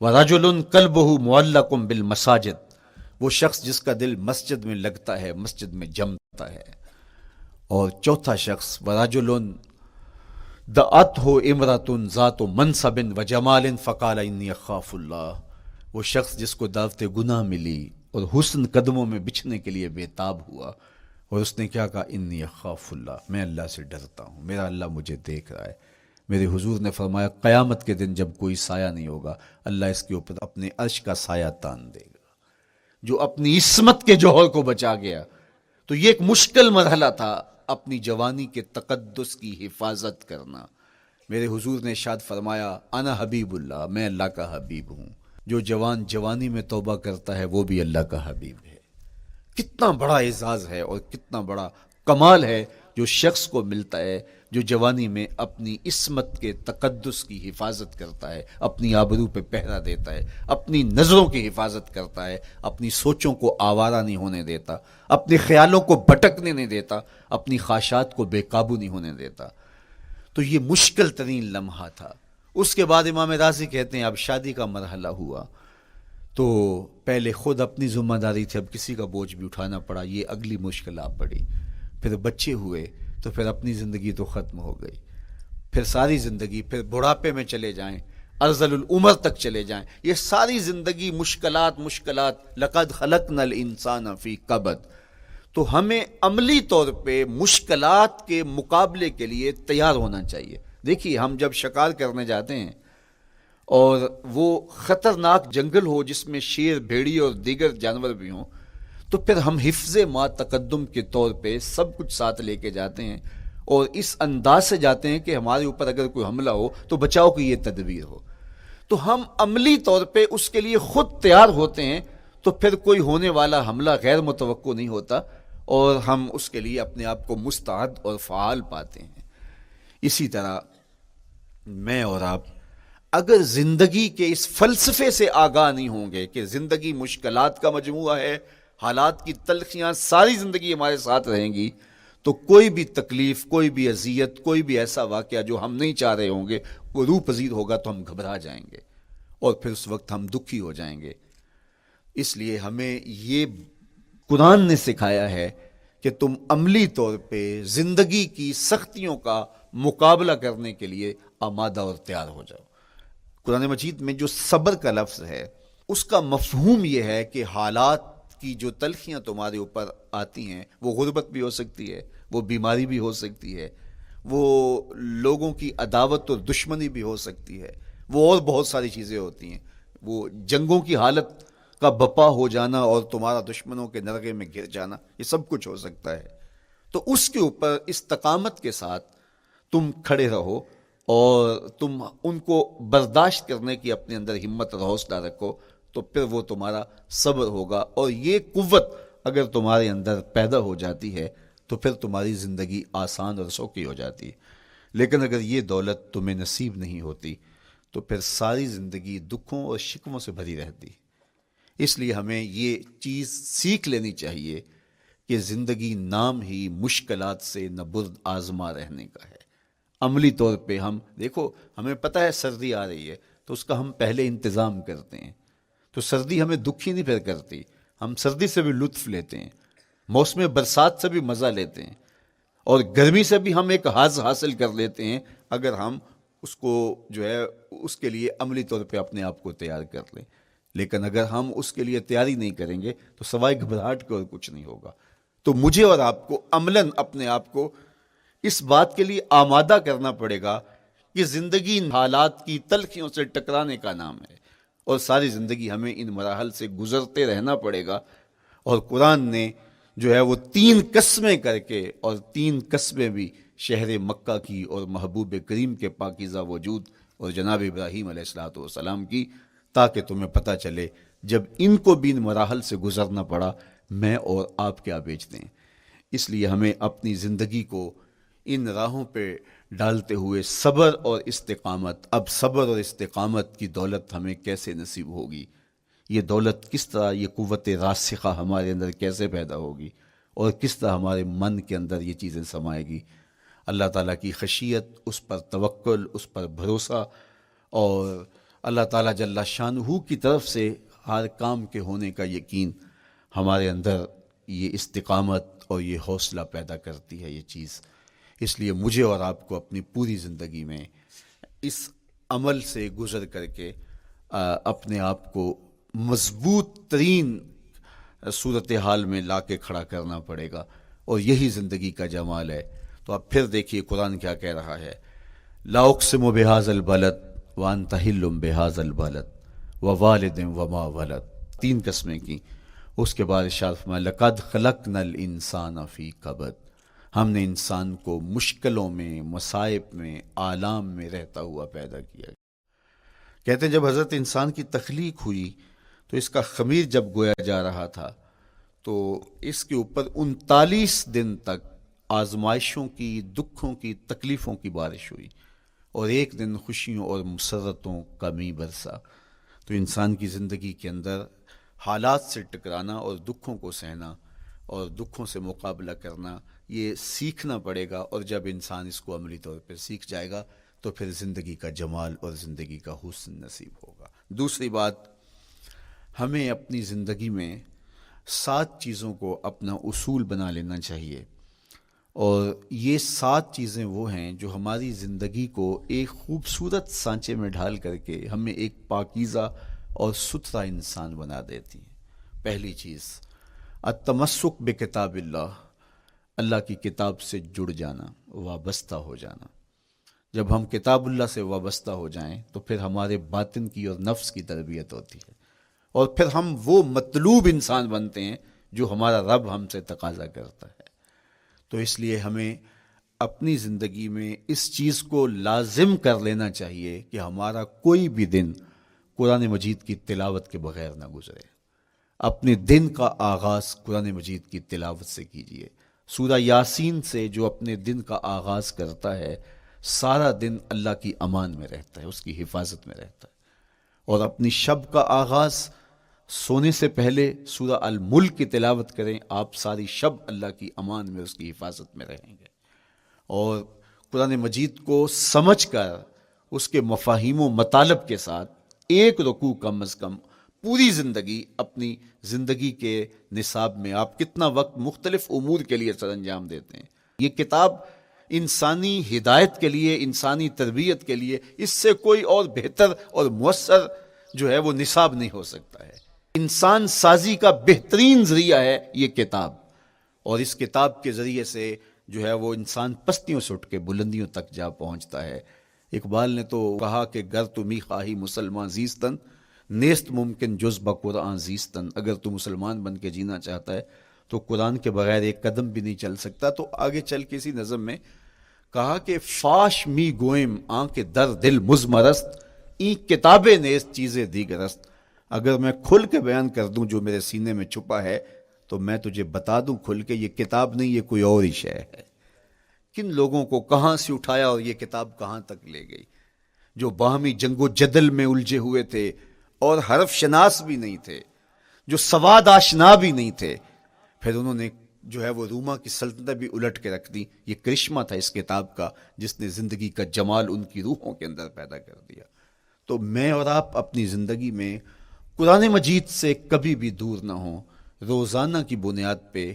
ورجل قلبہ معلق بالمساجد، وہ شخص جس کا دل مسجد میں لگتا ہے، مسجد میں جمتا ہے۔ اور چوتھا شخص ورجل دعتہ امرأۃ ذات منصب وجمال فقال انی اخاف اللہ، وہ شخص جس کو دعوت گناہ ملی اور حسن قدموں میں بچھنے کے لیے بےتاب ہوا، اور اس نے کیا کہا، انی اخاف اللہ، میں اللہ سے ڈرتا ہوں، میرا اللہ مجھے دیکھ رہا ہے۔ میرے حضور نے فرمایا قیامت کے دن جب کوئی سایہ نہیں ہوگا، اللہ اس کے اوپر اپنے عرش کا سایہ تان دے گا، جو اپنی عصمت کے جوہر کو بچا گیا۔ تو یہ ایک مشکل مرحلہ تھا، اپنی جوانی کے تقدس کی حفاظت کرنا۔ میرے حضور نے ارشاد فرمایا انا حبیب اللہ، میں اللہ کا حبیب ہوں۔ جو جوان جوانی میں توبہ کرتا ہے وہ بھی اللہ کا حبیب ہے۔ کتنا بڑا اعزاز ہے اور کتنا بڑا کمال ہے جو شخص کو ملتا ہے جو جوانی میں اپنی عصمت کے تقدس کی حفاظت کرتا ہے، اپنی آبرو پہ پہرا دیتا ہے، اپنی نظروں کی حفاظت کرتا ہے، اپنی سوچوں کو آوارہ نہیں ہونے دیتا، اپنے خیالوں کو بھٹکنے نہیں دیتا، اپنی خواہشات کو بے قابو نہیں ہونے دیتا۔ تو یہ مشکل ترین لمحہ تھا۔ اس کے بعد امام راضی کہتے ہیں اب شادی کا مرحلہ ہوا، تو پہلے خود اپنی ذمہ داری تھی، اب کسی کا بوجھ بھی اٹھانا پڑا، یہ اگلی مشکل آ پڑی۔ پھر بچے ہوئے تو پھر اپنی زندگی تو ختم ہو گئی، پھر ساری زندگی، پھر بڑھاپے میں چلے جائیں، ارذل العمر تک چلے جائیں، یہ ساری زندگی مشکلات لقد خلقنا الانسان فی کبد۔ تو ہمیں عملی طور پہ مشکلات کے مقابلے کے لیے تیار ہونا چاہیے۔ دیکھیے ہم جب شکار کرنے جاتے ہیں اور وہ خطرناک جنگل ہو جس میں شیر، بھیڑی اور دیگر جانور بھی ہوں، تو پھر ہم حفظ ما تقدم کے طور پہ سب کچھ ساتھ لے کے جاتے ہیں اور اس انداز سے جاتے ہیں کہ ہمارے اوپر اگر کوئی حملہ ہو تو بچاؤ کی یہ تدبیر ہو۔ تو ہم عملی طور پہ اس کے لیے خود تیار ہوتے ہیں، تو پھر کوئی ہونے والا حملہ غیر متوقع نہیں ہوتا اور ہم اس کے لیے اپنے آپ کو مستعد اور فعال پاتے ہیں۔ اسی طرح میں اور آپ اگر زندگی کے اس فلسفے سے آگاہ نہیں ہوں گے کہ زندگی مشکلات کا مجموعہ ہے، حالات کی تلخیاں ساری زندگی ہمارے ساتھ رہیں گی، تو کوئی بھی تکلیف، کوئی بھی اذیت، کوئی بھی ایسا واقعہ جو ہم نہیں چاہ رہے ہوں گے وہ روح پذیر ہوگا تو ہم گھبرا جائیں گے اور پھر اس وقت ہم دکھی ہو جائیں گے۔ اس لیے ہمیں یہ قرآن نے سکھایا ہے کہ تم عملی طور پہ زندگی کی سختیوں کا مقابلہ کرنے کے لیے آمادہ اور تیار ہو جاؤ۔ قرآن مجید میں جو صبر کا لفظ ہے اس کا مفہوم یہ ہے کہ حالات کی جو تلخیاں تمہارے اوپر آتی ہیں، وہ غربت بھی ہو سکتی ہے، وہ بیماری بھی ہو سکتی ہے، وہ لوگوں کی عداوت اور دشمنی بھی ہو سکتی ہے، وہ اور بہت ساری چیزیں ہوتی ہیں، وہ جنگوں کی حالت کا بپا ہو جانا اور تمہارا دشمنوں کے نرغے میں گر جانا، یہ سب کچھ ہو سکتا ہے۔ تو اس کے اوپر استقامت کے ساتھ تم کھڑے رہو اور تم ان کو برداشت کرنے کی اپنے اندر ہمت اور حوصلہ رکھو، تو پھر وہ تمہارا صبر ہوگا، اور یہ قوت اگر تمہارے اندر پیدا ہو جاتی ہے تو پھر تمہاری زندگی آسان اور سوکھی ہو جاتی ہے۔ لیکن اگر یہ دولت تمہیں نصیب نہیں ہوتی تو پھر ساری زندگی دکھوں اور شکووں سے بھری رہتی۔ اس لیے ہمیں یہ چیز سیکھ لینی چاہیے کہ زندگی نام ہی مشکلات سے نہ برد آزما رہنے کا ہے۔ عملی طور پہ ہم دیکھو، ہمیں پتہ ہے سردی آ رہی ہے تو اس کا ہم پہلے انتظام کرتے ہیں، تو سردی ہمیں دکھی نہیں پھر کرتی، ہم سردی سے بھی لطف لیتے ہیں، موسم برسات سے بھی مزہ لیتے ہیں، اور گرمی سے بھی ہم ایک حاز حاصل کر لیتے ہیں اگر ہم اس کو جو ہے اس کے لیے عملی طور پہ اپنے آپ کو تیار کر لیں۔ لیکن اگر ہم اس کے لیے تیاری نہیں کریں گے تو سوائے گھبراہٹ کے اور کچھ نہیں ہوگا۔ تو مجھے اور آپ کو عملاً اپنے آپ کو اس بات کے لیے آمادہ کرنا پڑے گا کہ زندگی ان حالات کی تلخیوں سے ٹکرانے کا نام ہے، اور ساری زندگی ہمیں ان مراحل سے گزرتے رہنا پڑے گا۔ اور قرآن نے جو ہے وہ 3 قسمیں کر کے، اور 3 قسمیں بھی شہر مکہ کی اور محبوب کریم کے پاکیزہ وجود اور جناب ابراہیم علیہ الصلوۃ والسلام کی، تاکہ تمہیں پتہ چلے جب ان کو بھی ان مراحل سے گزرنا پڑا میں اور آپ کیا بیچتے ہیں۔ اس لیے ہمیں اپنی زندگی کو ان راہوں پہ ڈالتے ہوئے صبر اور استقامت، اب صبر اور استقامت کی دولت ہمیں کیسے نصیب ہوگی، یہ دولت کس طرح، یہ قوت راسخہ ہمارے اندر کیسے پیدا ہوگی، اور کس طرح ہمارے من کے اندر یہ چیزیں سمائے گی۔ اللہ تعالیٰ کی خشیت، اس پر توکل، اس پر بھروسہ، اور اللہ تعالیٰ جل شانہ کی طرف سے ہر کام کے ہونے کا یقین ہمارے اندر یہ استقامت اور یہ حوصلہ پیدا کرتی ہے یہ چیز۔ اس لیے مجھے اور آپ کو اپنی پوری زندگی میں اس عمل سے گزر کر کے اپنے آپ کو مضبوط ترین صورتحال میں لا کے کھڑا کرنا پڑے گا، اور یہی زندگی کا جمال ہے۔ تو اب پھر دیکھیے قرآن کیا کہہ رہا ہے، لا اقسم بہذا البلد وانت حل بہذا البلد ووالد وما ولد، 3 قسمیں کی۔ اس کے بعد ارشاد فرمایا لقد خلقنا الانسان فی کبد، ہم نے انسان کو مشکلوں میں، مصائب میں، آلام میں رہتا ہوا پیدا کیا۔ کہتے ہیں جب حضرت انسان کی تخلیق ہوئی تو اس کا خمیر جب گویا جا رہا تھا تو اس کے اوپر 39 دن تک آزمائشوں کی، دکھوں کی، تکلیفوں کی بارش ہوئی، اور ایک دن خوشیوں اور مسرتوں کا می برسا۔ تو انسان کی زندگی کے اندر حالات سے ٹکرانا اور دکھوں کو سہنا اور دکھوں سے مقابلہ کرنا، یہ سیکھنا پڑے گا، اور جب انسان اس کو عملی طور پر سیکھ جائے گا تو پھر زندگی کا جمال اور زندگی کا حسن نصیب ہوگا۔ دوسری بات، ہمیں اپنی زندگی میں 7 چیزوں کو اپنا اصول بنا لینا چاہیے، اور یہ 7 چیزیں وہ ہیں جو ہماری زندگی کو ایک خوبصورت سانچے میں ڈھال کر کے ہمیں ایک پاکیزہ اور ستھرا انسان بنا دیتی ہیں۔ پہلی چیز، التمسک بکتاب اللہ، اللہ کی کتاب سے جڑ جانا، وابستہ ہو جانا۔ جب ہم کتاب اللہ سے وابستہ ہو جائیں تو پھر ہمارے باطن کی اور نفس کی تربیت ہوتی ہے، اور پھر ہم وہ مطلوب انسان بنتے ہیں جو ہمارا رب ہم سے تقاضا کرتا ہے۔ تو اس لیے ہمیں اپنی زندگی میں اس چیز کو لازم کر لینا چاہیے کہ ہمارا کوئی بھی دن قرآن مجید کی تلاوت کے بغیر نہ گزرے۔ اپنے دن کا آغاز قرآن مجید کی تلاوت سے کیجیے۔ سورہ یاسین سے جو اپنے دن کا آغاز کرتا ہے، سارا دن اللہ کی امان میں رہتا ہے، اس کی حفاظت میں رہتا ہے، اور اپنی شب کا آغاز سونے سے پہلے سورہ الملک کی تلاوت کریں، آپ ساری شب اللہ کی امان میں، اس کی حفاظت میں رہیں گے۔ اور قرآن مجید کو سمجھ کر اس کے مفاہیم و مطالب کے ساتھ ایک رکوع کم از کم پوری زندگی، اپنی زندگی کے نصاب میں آپ کتنا وقت مختلف امور کے لیے سر انجام دیتے ہیں۔ یہ کتاب انسانی ہدایت کے لیے، انسانی تربیت کے لیے، اس سے کوئی اور بہتر اور مؤثر جو ہے وہ نصاب نہیں ہو سکتا ہے۔ انسان سازی کا بہترین ذریعہ ہے یہ کتاب، اور اس کتاب کے ذریعے سے جو ہے وہ انسان پستیوں سے اٹھ کے بلندیوں تک جا پہنچتا ہے۔ اقبال نے تو کہا کہ گر تمی خواہی مسلمان زیستن، نیست ممکن جز بقرآن زیستن۔ اگر تو مسلمان بن کے جینا چاہتا ہے تو قرآن کے بغیر ایک قدم بھی نہیں چل سکتا۔ تو آگے چل کے اسی نظم میں کہا کہ فاش می گوئم آنکھ در دل مزمرست، این کتابیں نیست چیزیں دیگرست۔ اگر میں کھل کے بیان کر دوں جو میرے سینے میں چھپا ہے تو میں تجھے بتا دوں کھل کے، یہ کتاب نہیں، یہ کوئی اور ہی شے ہے۔ کن لوگوں کو کہاں سے اٹھایا اور یہ کتاب کہاں تک لے گئی، جو باہمی جنگ و جدل میں الجھے ہوئے تھے اور حرف شناس بھی نہیں تھے، جو سواد آشنا بھی نہیں تھے، پھر انہوں نے جو ہے وہ روما کی سلطنت بھی الٹ کے رکھ دی۔ یہ کرشمہ تھا اس کتاب کا، جس نے زندگی کا جمال ان کی روحوں کے اندر پیدا کر دیا۔ تو میں اور آپ اپنی زندگی میں قرآن مجید سے کبھی بھی دور نہ ہوں، روزانہ کی بنیاد پہ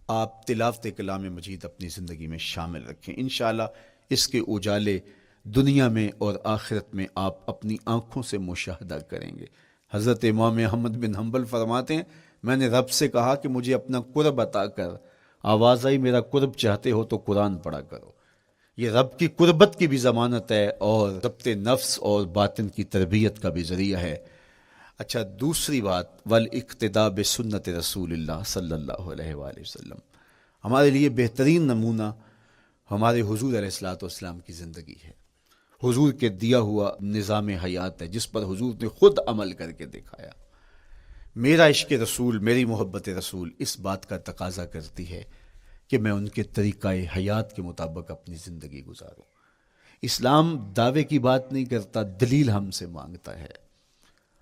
آپ تلاوت کلام مجید اپنی زندگی میں شامل رکھیں۔ انشاءاللہ اس کے اجالے دنیا میں اور آخرت میں آپ اپنی آنکھوں سے مشاہدہ کریں گے۔ حضرت امام احمد بن حنبل فرماتے ہیں، میں نے رب سے کہا کہ مجھے اپنا قرب عطا کر، آواز آئی میرا قرب چاہتے ہو تو قرآن پڑھا کرو۔ یہ رب کی قربت کی بھی ضمانت ہے اور ضبط نفس اور باطن کی تربیت کا بھی ذریعہ ہے۔ اچھا، دوسری بات، والاقتداء بسنت رسول اللہ صلی اللہ علیہ وآلہ وسلم۔ ہمارے لیے بہترین نمونہ ہمارے حضور علیہ الصلوۃ والسلام کی زندگی ہے، حضور کے دیا ہوا نظام حیات ہے جس پر حضور نے خود عمل کر کے دکھایا۔ میرا عشق رسول، میری محبت رسول اس بات کا تقاضا کرتی ہے کہ میں ان کے طریقہ حیات کے مطابق اپنی زندگی گزاروں۔ اسلام دعوے کی بات نہیں کرتا، دلیل ہم سے مانگتا ہے۔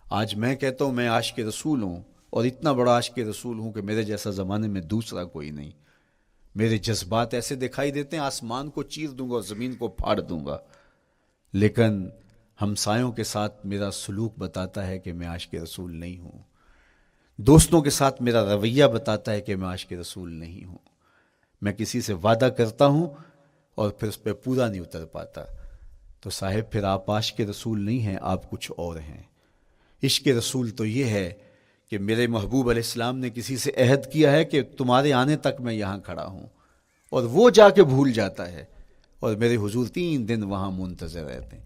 آج میں کہتا ہوں میں عاشق رسول ہوں، اور اتنا بڑا عاشق رسول ہوں کہ میرے جیسا زمانے میں دوسرا کوئی نہیں۔ میرے جذبات ایسے دکھائی دیتے ہیں، آسمان کو چیر دوں گا اور زمین کو پھاڑ دوں گا، لیکن ہمسایوں کے ساتھ میرا سلوک بتاتا ہے کہ میں عاشق رسول نہیں ہوں۔ دوستوں کے ساتھ میرا رویہ بتاتا ہے کہ میں عاشق رسول نہیں ہوں۔ میں کسی سے وعدہ کرتا ہوں اور پھر اس پہ پورا نہیں اتر پاتا، تو صاحب پھر آپ عاشق رسول نہیں ہیں، آپ کچھ اور ہیں۔ عشق رسول تو یہ ہے کہ میرے محبوب علیہ السلام نے کسی سے عہد کیا ہے کہ تمہارے آنے تک میں یہاں کھڑا ہوں، اور وہ جا کے بھول جاتا ہے، اور میرے حضور 3 دن وہاں منتظر رہتے ہیں۔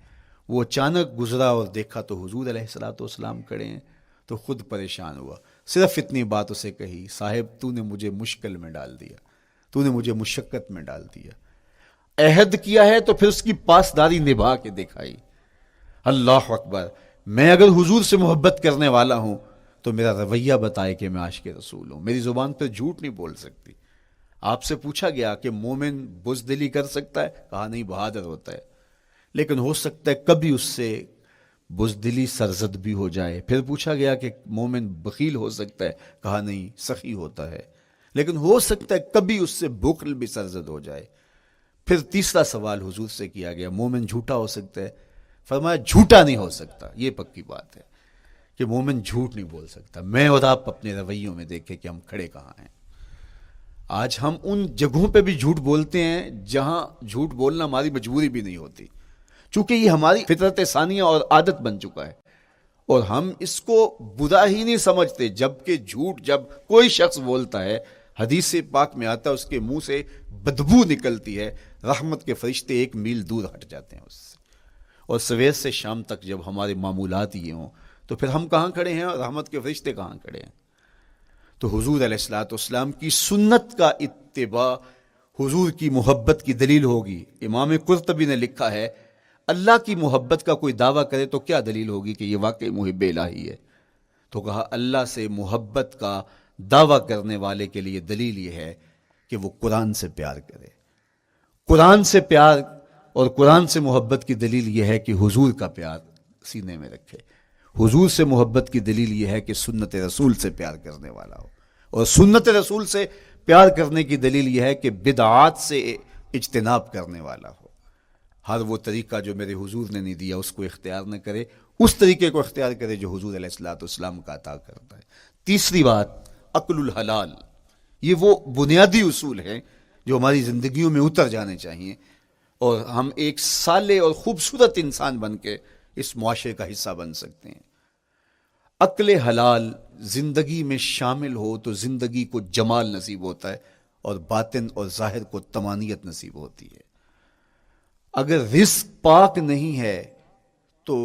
وہ اچانک گزرا اور دیکھا تو حضور علیہ الصلوۃ والسلام کھڑے ہیں، تو خود پریشان ہوا، صرف اتنی بات اسے کہی، صاحب تو نے مجھے مشکل میں ڈال دیا، تو نے مجھے مشقت میں ڈال دیا۔ عہد کیا ہے تو پھر اس کی پاسداری نبھا کے دکھائی۔ اللہ اکبر! میں اگر حضور سے محبت کرنے والا ہوں تو میرا رویہ بتائے کہ میں عاشق رسول ہوں۔ میری زبان پہ جھوٹ نہیں بول سکتی۔ آپ سے پوچھا گیا کہ مومن بزدلی کر سکتا ہے؟ کہا نہیں، بہادر ہوتا ہے، لیکن ہو سکتا ہے کبھی اس سے بزدلی سرزد بھی ہو جائے۔ پھر پوچھا گیا کہ مومن بخیل ہو سکتا ہے؟ کہا نہیں، سخی ہوتا ہے، لیکن ہو سکتا ہے کبھی اس سے بخل بھی سرزد ہو جائے۔ پھر تیسرا سوال حضور سے کیا گیا، مومن جھوٹا ہو سکتا ہے؟ فرمایا جھوٹا نہیں ہو سکتا، یہ پکی بات ہے کہ مومن جھوٹ نہیں بول سکتا۔ میں اور آپ اپنے رویوں میں دیکھیں کہ ہم کھڑے کہاں ہیں۔ آج ہم ان جگہوں پہ بھی جھوٹ بولتے ہیں جہاں جھوٹ بولنا ہماری مجبوری بھی نہیں ہوتی، چونکہ یہ ہماری فطرت ثانیہ اور عادت بن چکا ہے، اور ہم اس کو برا ہی نہیں سمجھتے۔ جبکہ جھوٹ جب کوئی شخص بولتا ہے، حدیث پاک میں آتا ہے اس کے منہ سے بدبو نکلتی ہے، رحمت کے فرشتے 1 میل دور ہٹ جاتے ہیں اس سے۔ اور سویر سے شام تک جب ہمارے معمولات یہ ہوں تو پھر ہم کہاں کھڑے ہیں اور رحمت کے فرشتے کہاں کھڑے ہیں؟ تو حضور علیہ الصلوۃ والسلام کی سنت کا اتباع حضور کی محبت کی دلیل ہوگی۔ امام قرطبی نے لکھا ہے، اللہ کی محبت کا کوئی دعویٰ کرے تو کیا دلیل ہوگی کہ یہ واقعی محب الہی ہے؟ تو کہا اللہ سے محبت کا دعویٰ کرنے والے کے لیے دلیل یہ ہے کہ وہ قرآن سے پیار کرے۔ قرآن سے پیار اور قرآن سے محبت کی دلیل یہ ہے کہ حضور کا پیار سینے میں رکھے. حضور سے محبت کی دلیل یہ ہے کہ سنت رسول سے پیار کرنے والا ہو, اور سنت رسول سے پیار کرنے کی دلیل یہ ہے کہ بدعات سے اجتناب کرنے والا ہو. ہر وہ طریقہ جو میرے حضور نے نہیں دیا اس کو اختیار نہ کرے, اس طریقے کو اختیار کرے جو حضور علیہ الصلوۃ والسلام کا عطا کرتا ہے. تیسری بات, عقل الحلال. یہ وہ بنیادی اصول ہیں جو ہماری زندگیوں میں اتر جانے چاہیے, اور ہم ایک صالح اور خوبصورت انسان بن کے اس معاشرے کا حصہ بن سکتے ہیں. عقل حلال زندگی میں شامل ہو تو زندگی کو جمال نصیب ہوتا ہے, اور باطن اور ظاہر کو طمانینت نصیب ہوتی ہے. اگر رزق پاک نہیں ہے تو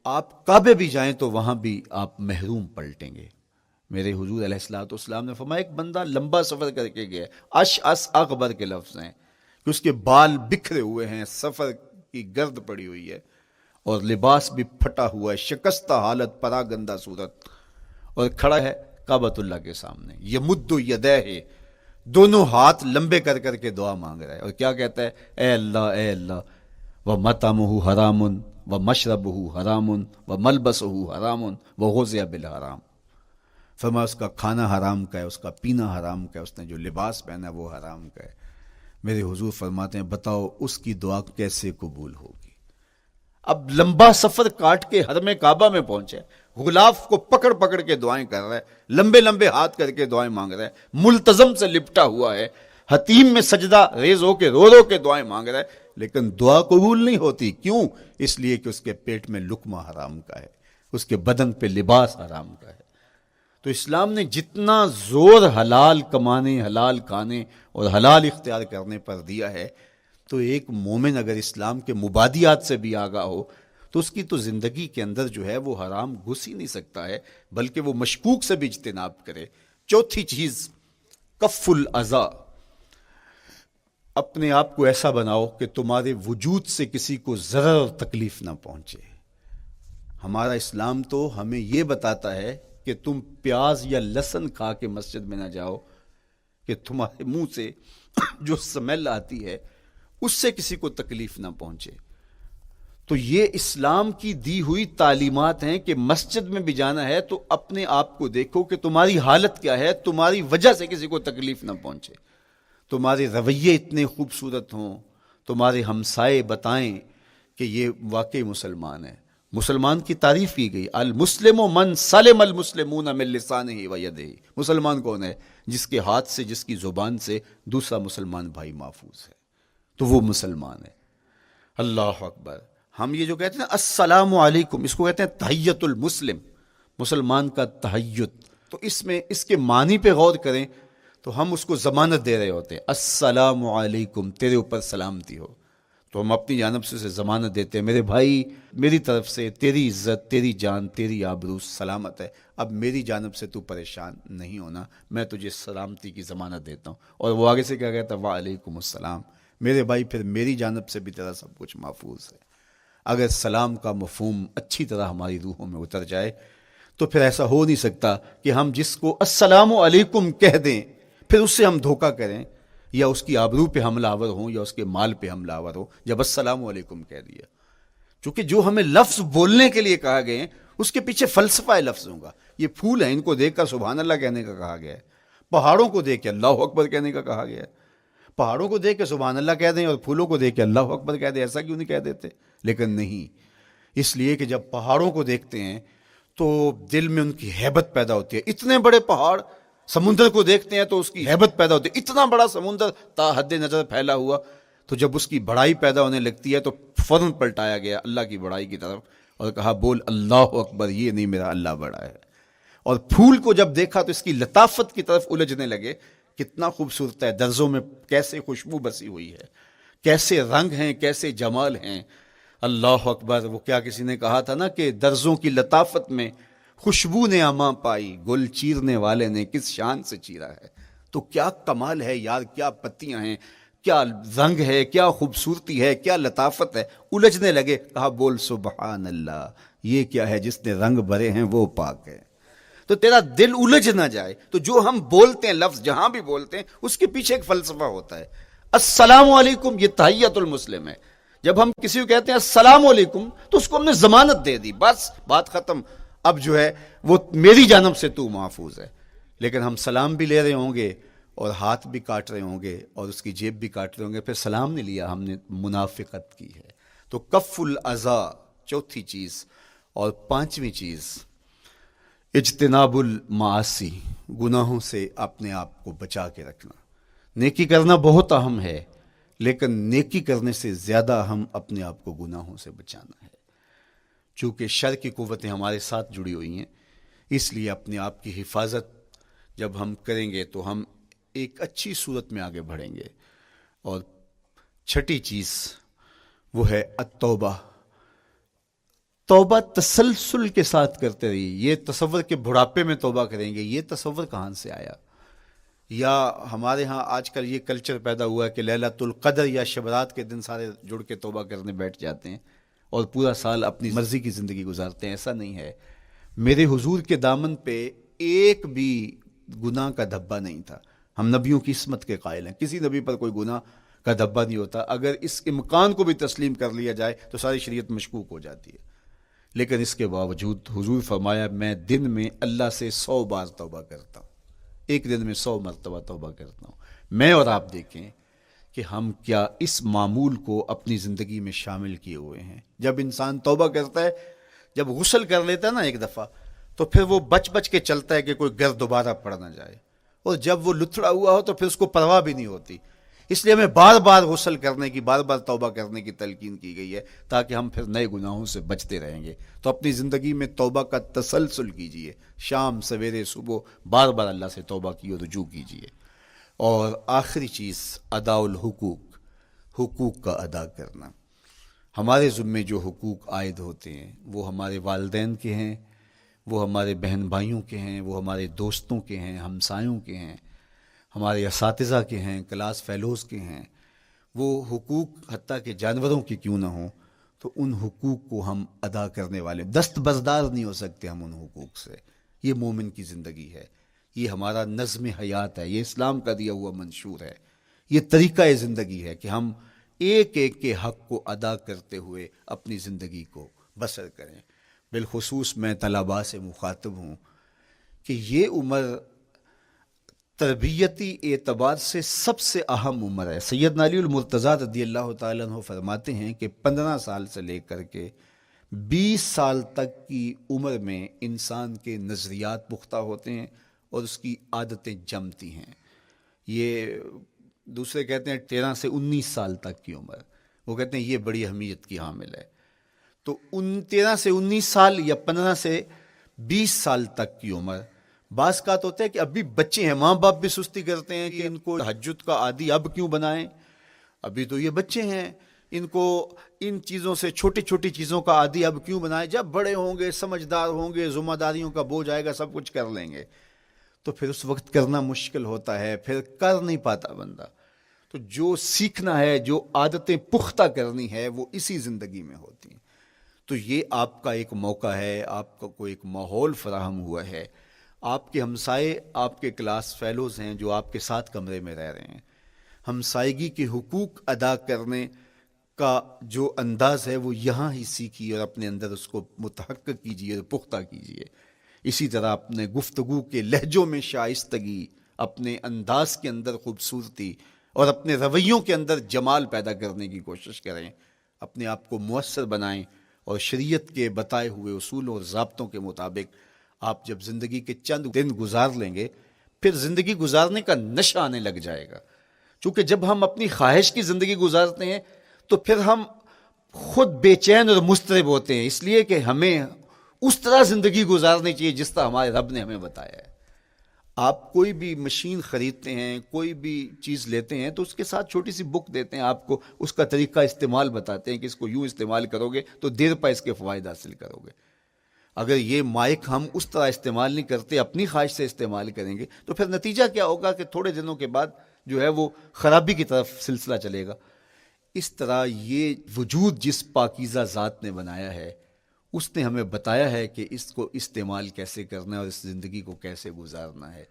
آپ کعبے بھی جائیں تو وہاں بھی آپ محروم پلٹیں گے. میرے حضور علیہ الصلوۃ والسلام نے فرمایا ایک بندہ لمبا سفر کر کے گیا, اشعث اغبر کے لفظ ہیں کہ اس کے بال بکھرے ہوئے ہیں, سفر کی گرد پڑی ہوئی ہے, اور لباس بھی پھٹا ہوا ہے, شکستہ حالت, پراگندہ صورت, اور کھڑا ہے کعبۃ اللہ کے سامنے. یمد یدیہ, دونوں ہاتھ لمبے کر کر کے دعا مانگ رہا ہے, اور کیا کہتا ہے, اے اللہ ومطعمہ حرام ومشربہ حرام وملبسہ حرام وغذی بالحرام. فرمایا اس کا کھانا حرام کا ہے, اس کا پینا حرام کا ہے, اس نے جو لباس پہنا ہے وہ حرام کا ہے. میرے حضور فرماتے ہیں بتاؤ اس کی دعا کیسے قبول ہوگی. اب لمبا سفر کاٹ کے حرم کعبہ میں پہنچے, غلاف کو پکڑ پکڑ کے دعائیں کر رہا ہے, لمبے لمبے ہاتھ کر کے دعائیں مانگ رہا ہے, ملتزم سے لپٹا ہوا ہے, حتیم میں سجدہ ریز ہو کے رو رو کے دعائیں مانگ رہا ہے, لیکن دعا قبول نہیں ہوتی. کیوں؟ اس لیے کہ اس کے پیٹ میں لقمہ حرام کا ہے, اس کے بدن پہ لباس حرام کا ہے. تو اسلام نے جتنا زور حلال کمانے, حلال کھانے اور حلال اختیار کرنے پر دیا ہے, تو ایک مومن اگر اسلام کے مبادیات سے بھی آگاہ ہو تو اس کی تو زندگی کے اندر جو ہے وہ حرام گھس ہی نہیں سکتا ہے, بلکہ وہ مشکوک سے بھی اجتناب کرے. چوتھی چیز, کف الاذی. اپنے آپ کو ایسا بناؤ کہ تمہارے وجود سے کسی کو ضرر اور تکلیف نہ پہنچے. ہمارا اسلام تو ہمیں یہ بتاتا ہے کہ تم پیاز یا لہسن کھا کے مسجد میں نہ جاؤ کہ تمہارے منہ سے جو سمیل آتی ہے اس سے کسی کو تکلیف نہ پہنچے. تو یہ اسلام کی دی ہوئی تعلیمات ہیں کہ مسجد میں بھی جانا ہے تو اپنے آپ کو دیکھو کہ تمہاری حالت کیا ہے, تمہاری وجہ سے کسی کو تکلیف نہ پہنچے. تمہارے رویے اتنے خوبصورت ہوں, تمہارے ہمسائے بتائیں کہ یہ واقعی مسلمان ہے. مسلمان کی تعریف کی گئی, المسلم من سلم المسلمون من لسانہ و یدہ. مسلمان کون ہے؟ جس کے ہاتھ سے, جس کی زبان سے دوسرا مسلمان بھائی محفوظ ہے, تو وہ مسلمان ہے. اللہ اکبر. ہم یہ جو کہتے ہیں السلام علیکم, اس کو کہتے ہیں تحیت المسلم, مسلمان کا تحیت. تو اس میں اس کے معنی پہ غور کریں تو ہم اس کو ضمانت دے رہے ہوتے ہیں, السلام علیکم, تیرے اوپر سلامتی ہو. تو ہم اپنی جانب سے اسے ضمانت دیتے ہیں, میرے بھائی میری طرف سے تیری عزت, تیری جان, تیری آبرو سلامت ہے, اب میری جانب سے تو پریشان نہیں ہونا, میں تجھے سلامتی کی ضمانت دیتا ہوں. اور وہ آگے سے کیا کہتا ہے, وعلیکم السلام. میرے بھائی پھر میری جانب سے بھی تیرا سب کچھ محفوظ ہے. اگر سلام کا مفہوم اچھی طرح ہماری روحوں میں اتر جائے تو پھر ایسا ہو نہیں سکتا کہ ہم جس کو السلام علیکم کہہ دیں پھر اس سے ہم دھوکہ کریں, یا اس کی آبرو پہ حملہ آور ہوں, یا اس کے مال پہ حملہ آور ہوں جب السلام علیکم کہہ دیا. چونکہ جو ہمیں لفظ بولنے کے لیے کہا گئے ہیں اس کے پیچھے فلسفہ ہے لفظوں کا. یہ پھول ہیں, ان کو دیکھ کر سبحان اللہ کہنے کا کہا گیا ہے. پہاڑوں کو دیکھ کے اللہ اکبر کہنے کا کہا گیا ہے. پہاڑوں کو دیکھ کے سبحان اللہ کہہ دیں اور پھولوں کو دیکھ کے اللہ اکبر کہہ دیں, ایسا کیوں نہیں کہہ دیتے؟ لیکن نہیں, اس لیے کہ جب پہاڑوں کو دیکھتے ہیں تو دل میں ان کی ہیبت پیدا ہوتی ہے. اتنے بڑے پہاڑ, سمندر کو دیکھتے ہیں تو اس کی ہیبت پیدا ہوتی ہے. اتنا بڑا سمندر تا حد نظر پھیلا ہوا, تو جب اس کی بڑائی پیدا ہونے لگتی ہے تو فوراً پلٹایا گیا اللہ کی بڑائی کی طرف اور کہا بول اللہ اکبر, یہ نہیں میرا اللہ بڑا ہے. اور پھول کو جب دیکھا تو اس کی لطافت کی طرف الجھنے لگے, کتنا خوبصورت ہے, درزوں میں کیسے خوشبو بسی ہوئی ہے, کیسے رنگ ہیں, کیسے جمال ہیں. اللہ اکبر. وہ کیا کسی نے کہا تھا نا کہ درزوں کی لطافت میں خوشبو نے اماں پائی, گل چیرنے والے نے کس شان سے چیرا ہے. تو کیا کمال ہے یار, کیا پتیاں ہیں, کیا رنگ ہے, کیا خوبصورتی ہے, کیا لطافت ہے. الجھنے لگے, کہا بول سبحان اللہ, یہ کیا ہے, جس نے رنگ بھرے ہیں وہ پاک ہے. تو تیرا دل الجھ نہ جائے. تو جو ہم بولتے ہیں لفظ جہاں بھی بولتے ہیں اس کے پیچھے ایک فلسفہ ہوتا ہے. السلام علیکم یہ تحیت المسلم ہے. جب ہم کسی کو کہتے ہیں السلام علیکم تو اس کو ہم نے ضمانت دے دی، بس بات ختم، اب جو ہے وہ میری جانب سے تو محفوظ ہے۔ لیکن ہم سلام بھی لے رہے ہوں گے اور ہاتھ بھی کاٹ رہے ہوں گے اور اس کی جیب بھی کاٹ رہے ہوں گے، پھر سلام نہیں لیا، ہم نے منافقت کی ہے۔ تو کف الاذی چوتھی چیز، اور پانچویں چیز اجتناب المعاصی، گناہوں سے اپنے آپ کو بچا کے رکھنا۔ نیکی کرنا بہت اہم ہے، لیکن نیکی کرنے سے زیادہ ہم اپنے آپ کو گناہوں سے بچانا ہے۔ چونکہ شر کی قوتیں ہمارے ساتھ جڑی ہوئی ہیں، اس لیے اپنے آپ کی حفاظت جب ہم کریں گے تو ہم ایک اچھی صورت میں آگے بڑھیں گے۔ اور چھٹی چیز وہ ہے التوبہ، توبہ تسلسل کے ساتھ کرتے رہیے۔ یہ تصور کہ بڑھاپے میں توبہ کریں گے، یہ تصور کہاں سے آیا؟ یا ہمارے ہاں آج کل یہ کلچر پیدا ہوا ہے کہ لیلۃ القدر یا شبرات کے دن سارے جڑ کے توبہ کرنے بیٹھ جاتے ہیں اور پورا سال اپنی مرضی کی زندگی گزارتے ہیں۔ ایسا نہیں ہے۔ میرے حضور کے دامن پہ ایک بھی گناہ کا دھبا نہیں تھا۔ ہم نبیوں کی عصمت کے قائل ہیں، کسی نبی پر کوئی گناہ کا دھبا نہیں ہوتا۔ اگر اس امکان کو بھی تسلیم کر لیا جائے تو ساری شریعت مشکوک ہو جاتی ہے، لیکن اس کے باوجود حضور فرمایا میں دن میں اللہ سے 100 بار توبہ کرتا ہوں، ایک دن میں 100 مرتبہ توبہ کرتا ہوں۔ میں اور آپ دیکھیں کہ ہم کیا اس معمول کو اپنی زندگی میں شامل کیے ہوئے ہیں۔ جب انسان توبہ کرتا ہے، جب غسل کر لیتا ہے نا ایک دفعہ، تو پھر وہ بچ بچ کے چلتا ہے کہ کوئی گرد دوبارہ پڑ نہ جائے، اور جب وہ لتھڑا ہوا ہو تو پھر اس کو پرواہ بھی نہیں ہوتی۔ اس لیے ہمیں بار بار غسل کرنے کی، بار بار توبہ کرنے کی تلقین کی گئی ہے، تاکہ ہم پھر نئے گناہوں سے بچتے رہیں گے۔ تو اپنی زندگی میں توبہ کا تسلسل کیجئے، شام سویرے صبح بار بار اللہ سے توبہ کی اور رجوع کیجئے۔ اور آخری چیز ادا الحقوق، حقوق کا ادا کرنا۔ ہمارے ذمے جو حقوق عائد ہوتے ہیں وہ ہمارے والدین کے ہیں، وہ ہمارے بہن بھائیوں کے ہیں، وہ ہمارے دوستوں کے ہیں، ہمسایوں کے ہیں، ہمارے اساتذہ کے ہیں، کلاس فیلوز کے ہیں۔ وہ حقوق حتیٰ کہ جانوروں کی کیوں نہ ہوں، تو ان حقوق کو ہم ادا کرنے والے، دست بردار نہیں ہو سکتے ہم ان حقوق سے۔ یہ مومن کی زندگی ہے، یہ ہمارا نظم حیات ہے، یہ اسلام کا دیا ہوا منشور ہے، یہ طریقہ زندگی ہے کہ ہم ایک ایک کے حق کو ادا کرتے ہوئے اپنی زندگی کو بسر کریں۔ بالخصوص میں طلباء سے مخاطب ہوں کہ یہ عمر تربیتی اعتبار سے سب سے اہم عمر ہے۔ سیدنا علی المرتضیٰ رضی اللہ تعالیٰ عنہ فرماتے ہیں کہ 15 سال سے لے کر کے 20 سال تک کی عمر میں انسان کے نظریات پختہ ہوتے ہیں اور اس کی عادتیں جمتی ہیں۔ یہ دوسرے کہتے ہیں 13 سے 19 سال تک کی عمر، وہ کہتے ہیں یہ بڑی اہمیت کی حامل ہے۔ تو 13 سے 19 سال یا 15 سے 20 سال تک کی عمر، بعض کا تو ہوتا ہے کہ ابھی بچے ہیں، ماں باپ بھی سستی کرتے ہیں کہ ان کو تہجد کا عادی اب کیوں بنائیں، ابھی تو یہ بچے ہیں، ان کو ان چیزوں سے، چھوٹی چھوٹی چیزوں کا عادی اب کیوں بنائیں، جب بڑے ہوں گے، سمجھدار ہوں گے، ذمہ داریوں کا بوجھ آئے گا، سب کچھ کر لیں گے۔ تو پھر اس وقت کرنا مشکل ہوتا ہے، پھر کر نہیں پاتا بندہ۔ تو جو سیکھنا ہے، جو عادتیں پختہ کرنی ہے، وہ اسی زندگی میں ہوتی ہیں۔ تو یہ آپ کا ایک موقع ہے، آپ کو ایک ماحول فراہم ہوا ہے۔ آپ کے ہمسائے آپ کے کلاس فیلوز ہیں جو آپ کے ساتھ کمرے میں رہ رہے ہیں۔ ہمسائیگی کے حقوق ادا کرنے کا جو انداز ہے وہ یہاں ہی سیکھیے اور اپنے اندر اس کو متحقق کیجیے اور پختہ کیجیے۔ اسی طرح اپنے گفتگو کے لہجوں میں شائستگی، اپنے انداز کے اندر خوبصورتی اور اپنے رویوں کے اندر جمال پیدا کرنے کی کوشش کریں۔ اپنے آپ کو مؤثر بنائیں اور شریعت کے بتائے ہوئے اصول اور ضابطوں کے مطابق آپ جب زندگی کے چند دن گزار لیں گے، پھر زندگی گزارنے کا نشہ آنے لگ جائے گا۔ چونکہ جب ہم اپنی خواہش کی زندگی گزارتے ہیں تو پھر ہم خود بے چین اور مضطرب ہوتے ہیں، اس لیے کہ ہمیں اس طرح زندگی گزارنی چاہیے جس طرح ہمارے رب نے ہمیں بتایا ہے۔ آپ کوئی بھی مشین خریدتے ہیں، کوئی بھی چیز لیتے ہیں تو اس کے ساتھ چھوٹی سی بک دیتے ہیں آپ کو، اس کا طریقہ استعمال بتاتے ہیں کہ اس کو یوں استعمال کرو گے تو دیر پا اس کے فوائد حاصل کرو گے۔ اگر یہ مائک ہم اس طرح استعمال نہیں کرتے، اپنی خواہش سے استعمال کریں گے تو پھر نتیجہ کیا ہوگا کہ تھوڑے دنوں کے بعد جو ہے وہ خرابی کی طرف سلسلہ چلے گا۔ اس طرح یہ وجود جس پاکیزہ ذات نے بنایا ہے، اس نے ہمیں بتایا ہے کہ اس کو استعمال کیسے کرنا ہے اور اس زندگی کو کیسے گزارنا ہے۔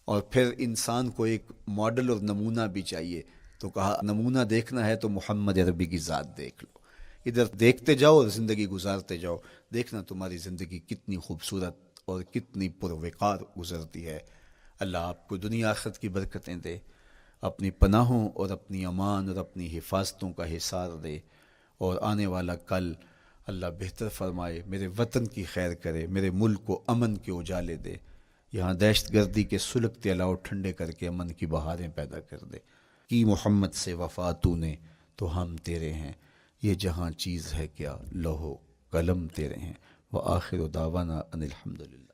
اور پھر انسان کو ایک ماڈل اور نمونہ بھی چاہیے تو کہا نمونہ دیکھنا ہے تو محمد عربی کی ذات دیکھ لو، ادھر دیکھتے جاؤ اور زندگی گزارتے جاؤ، دیکھنا تمہاری زندگی کتنی خوبصورت اور کتنی پروقار گزرتی ہے۔ اللہ آپ کو دنیا آخرت کی برکتیں دے، اپنی پناہوں اور اپنی امان اور اپنی حفاظتوں کا حصار دے، اور آنے والا کل اللہ بہتر فرمائے، میرے وطن کی خیر کرے، میرے ملک کو امن کے اجالے دے، یہاں دہشت گردی کے سلگتے الاؤ ٹھنڈے کر کے امن کی بہاریں پیدا کر دے۔ کی محمد سے وفا تو نے تو ہم تیرے ہیں، یہ جہاں چیز ہے کیا لوح و قلم تیرے ہیں۔ وآخر دعوانا ان الحمدللہ۔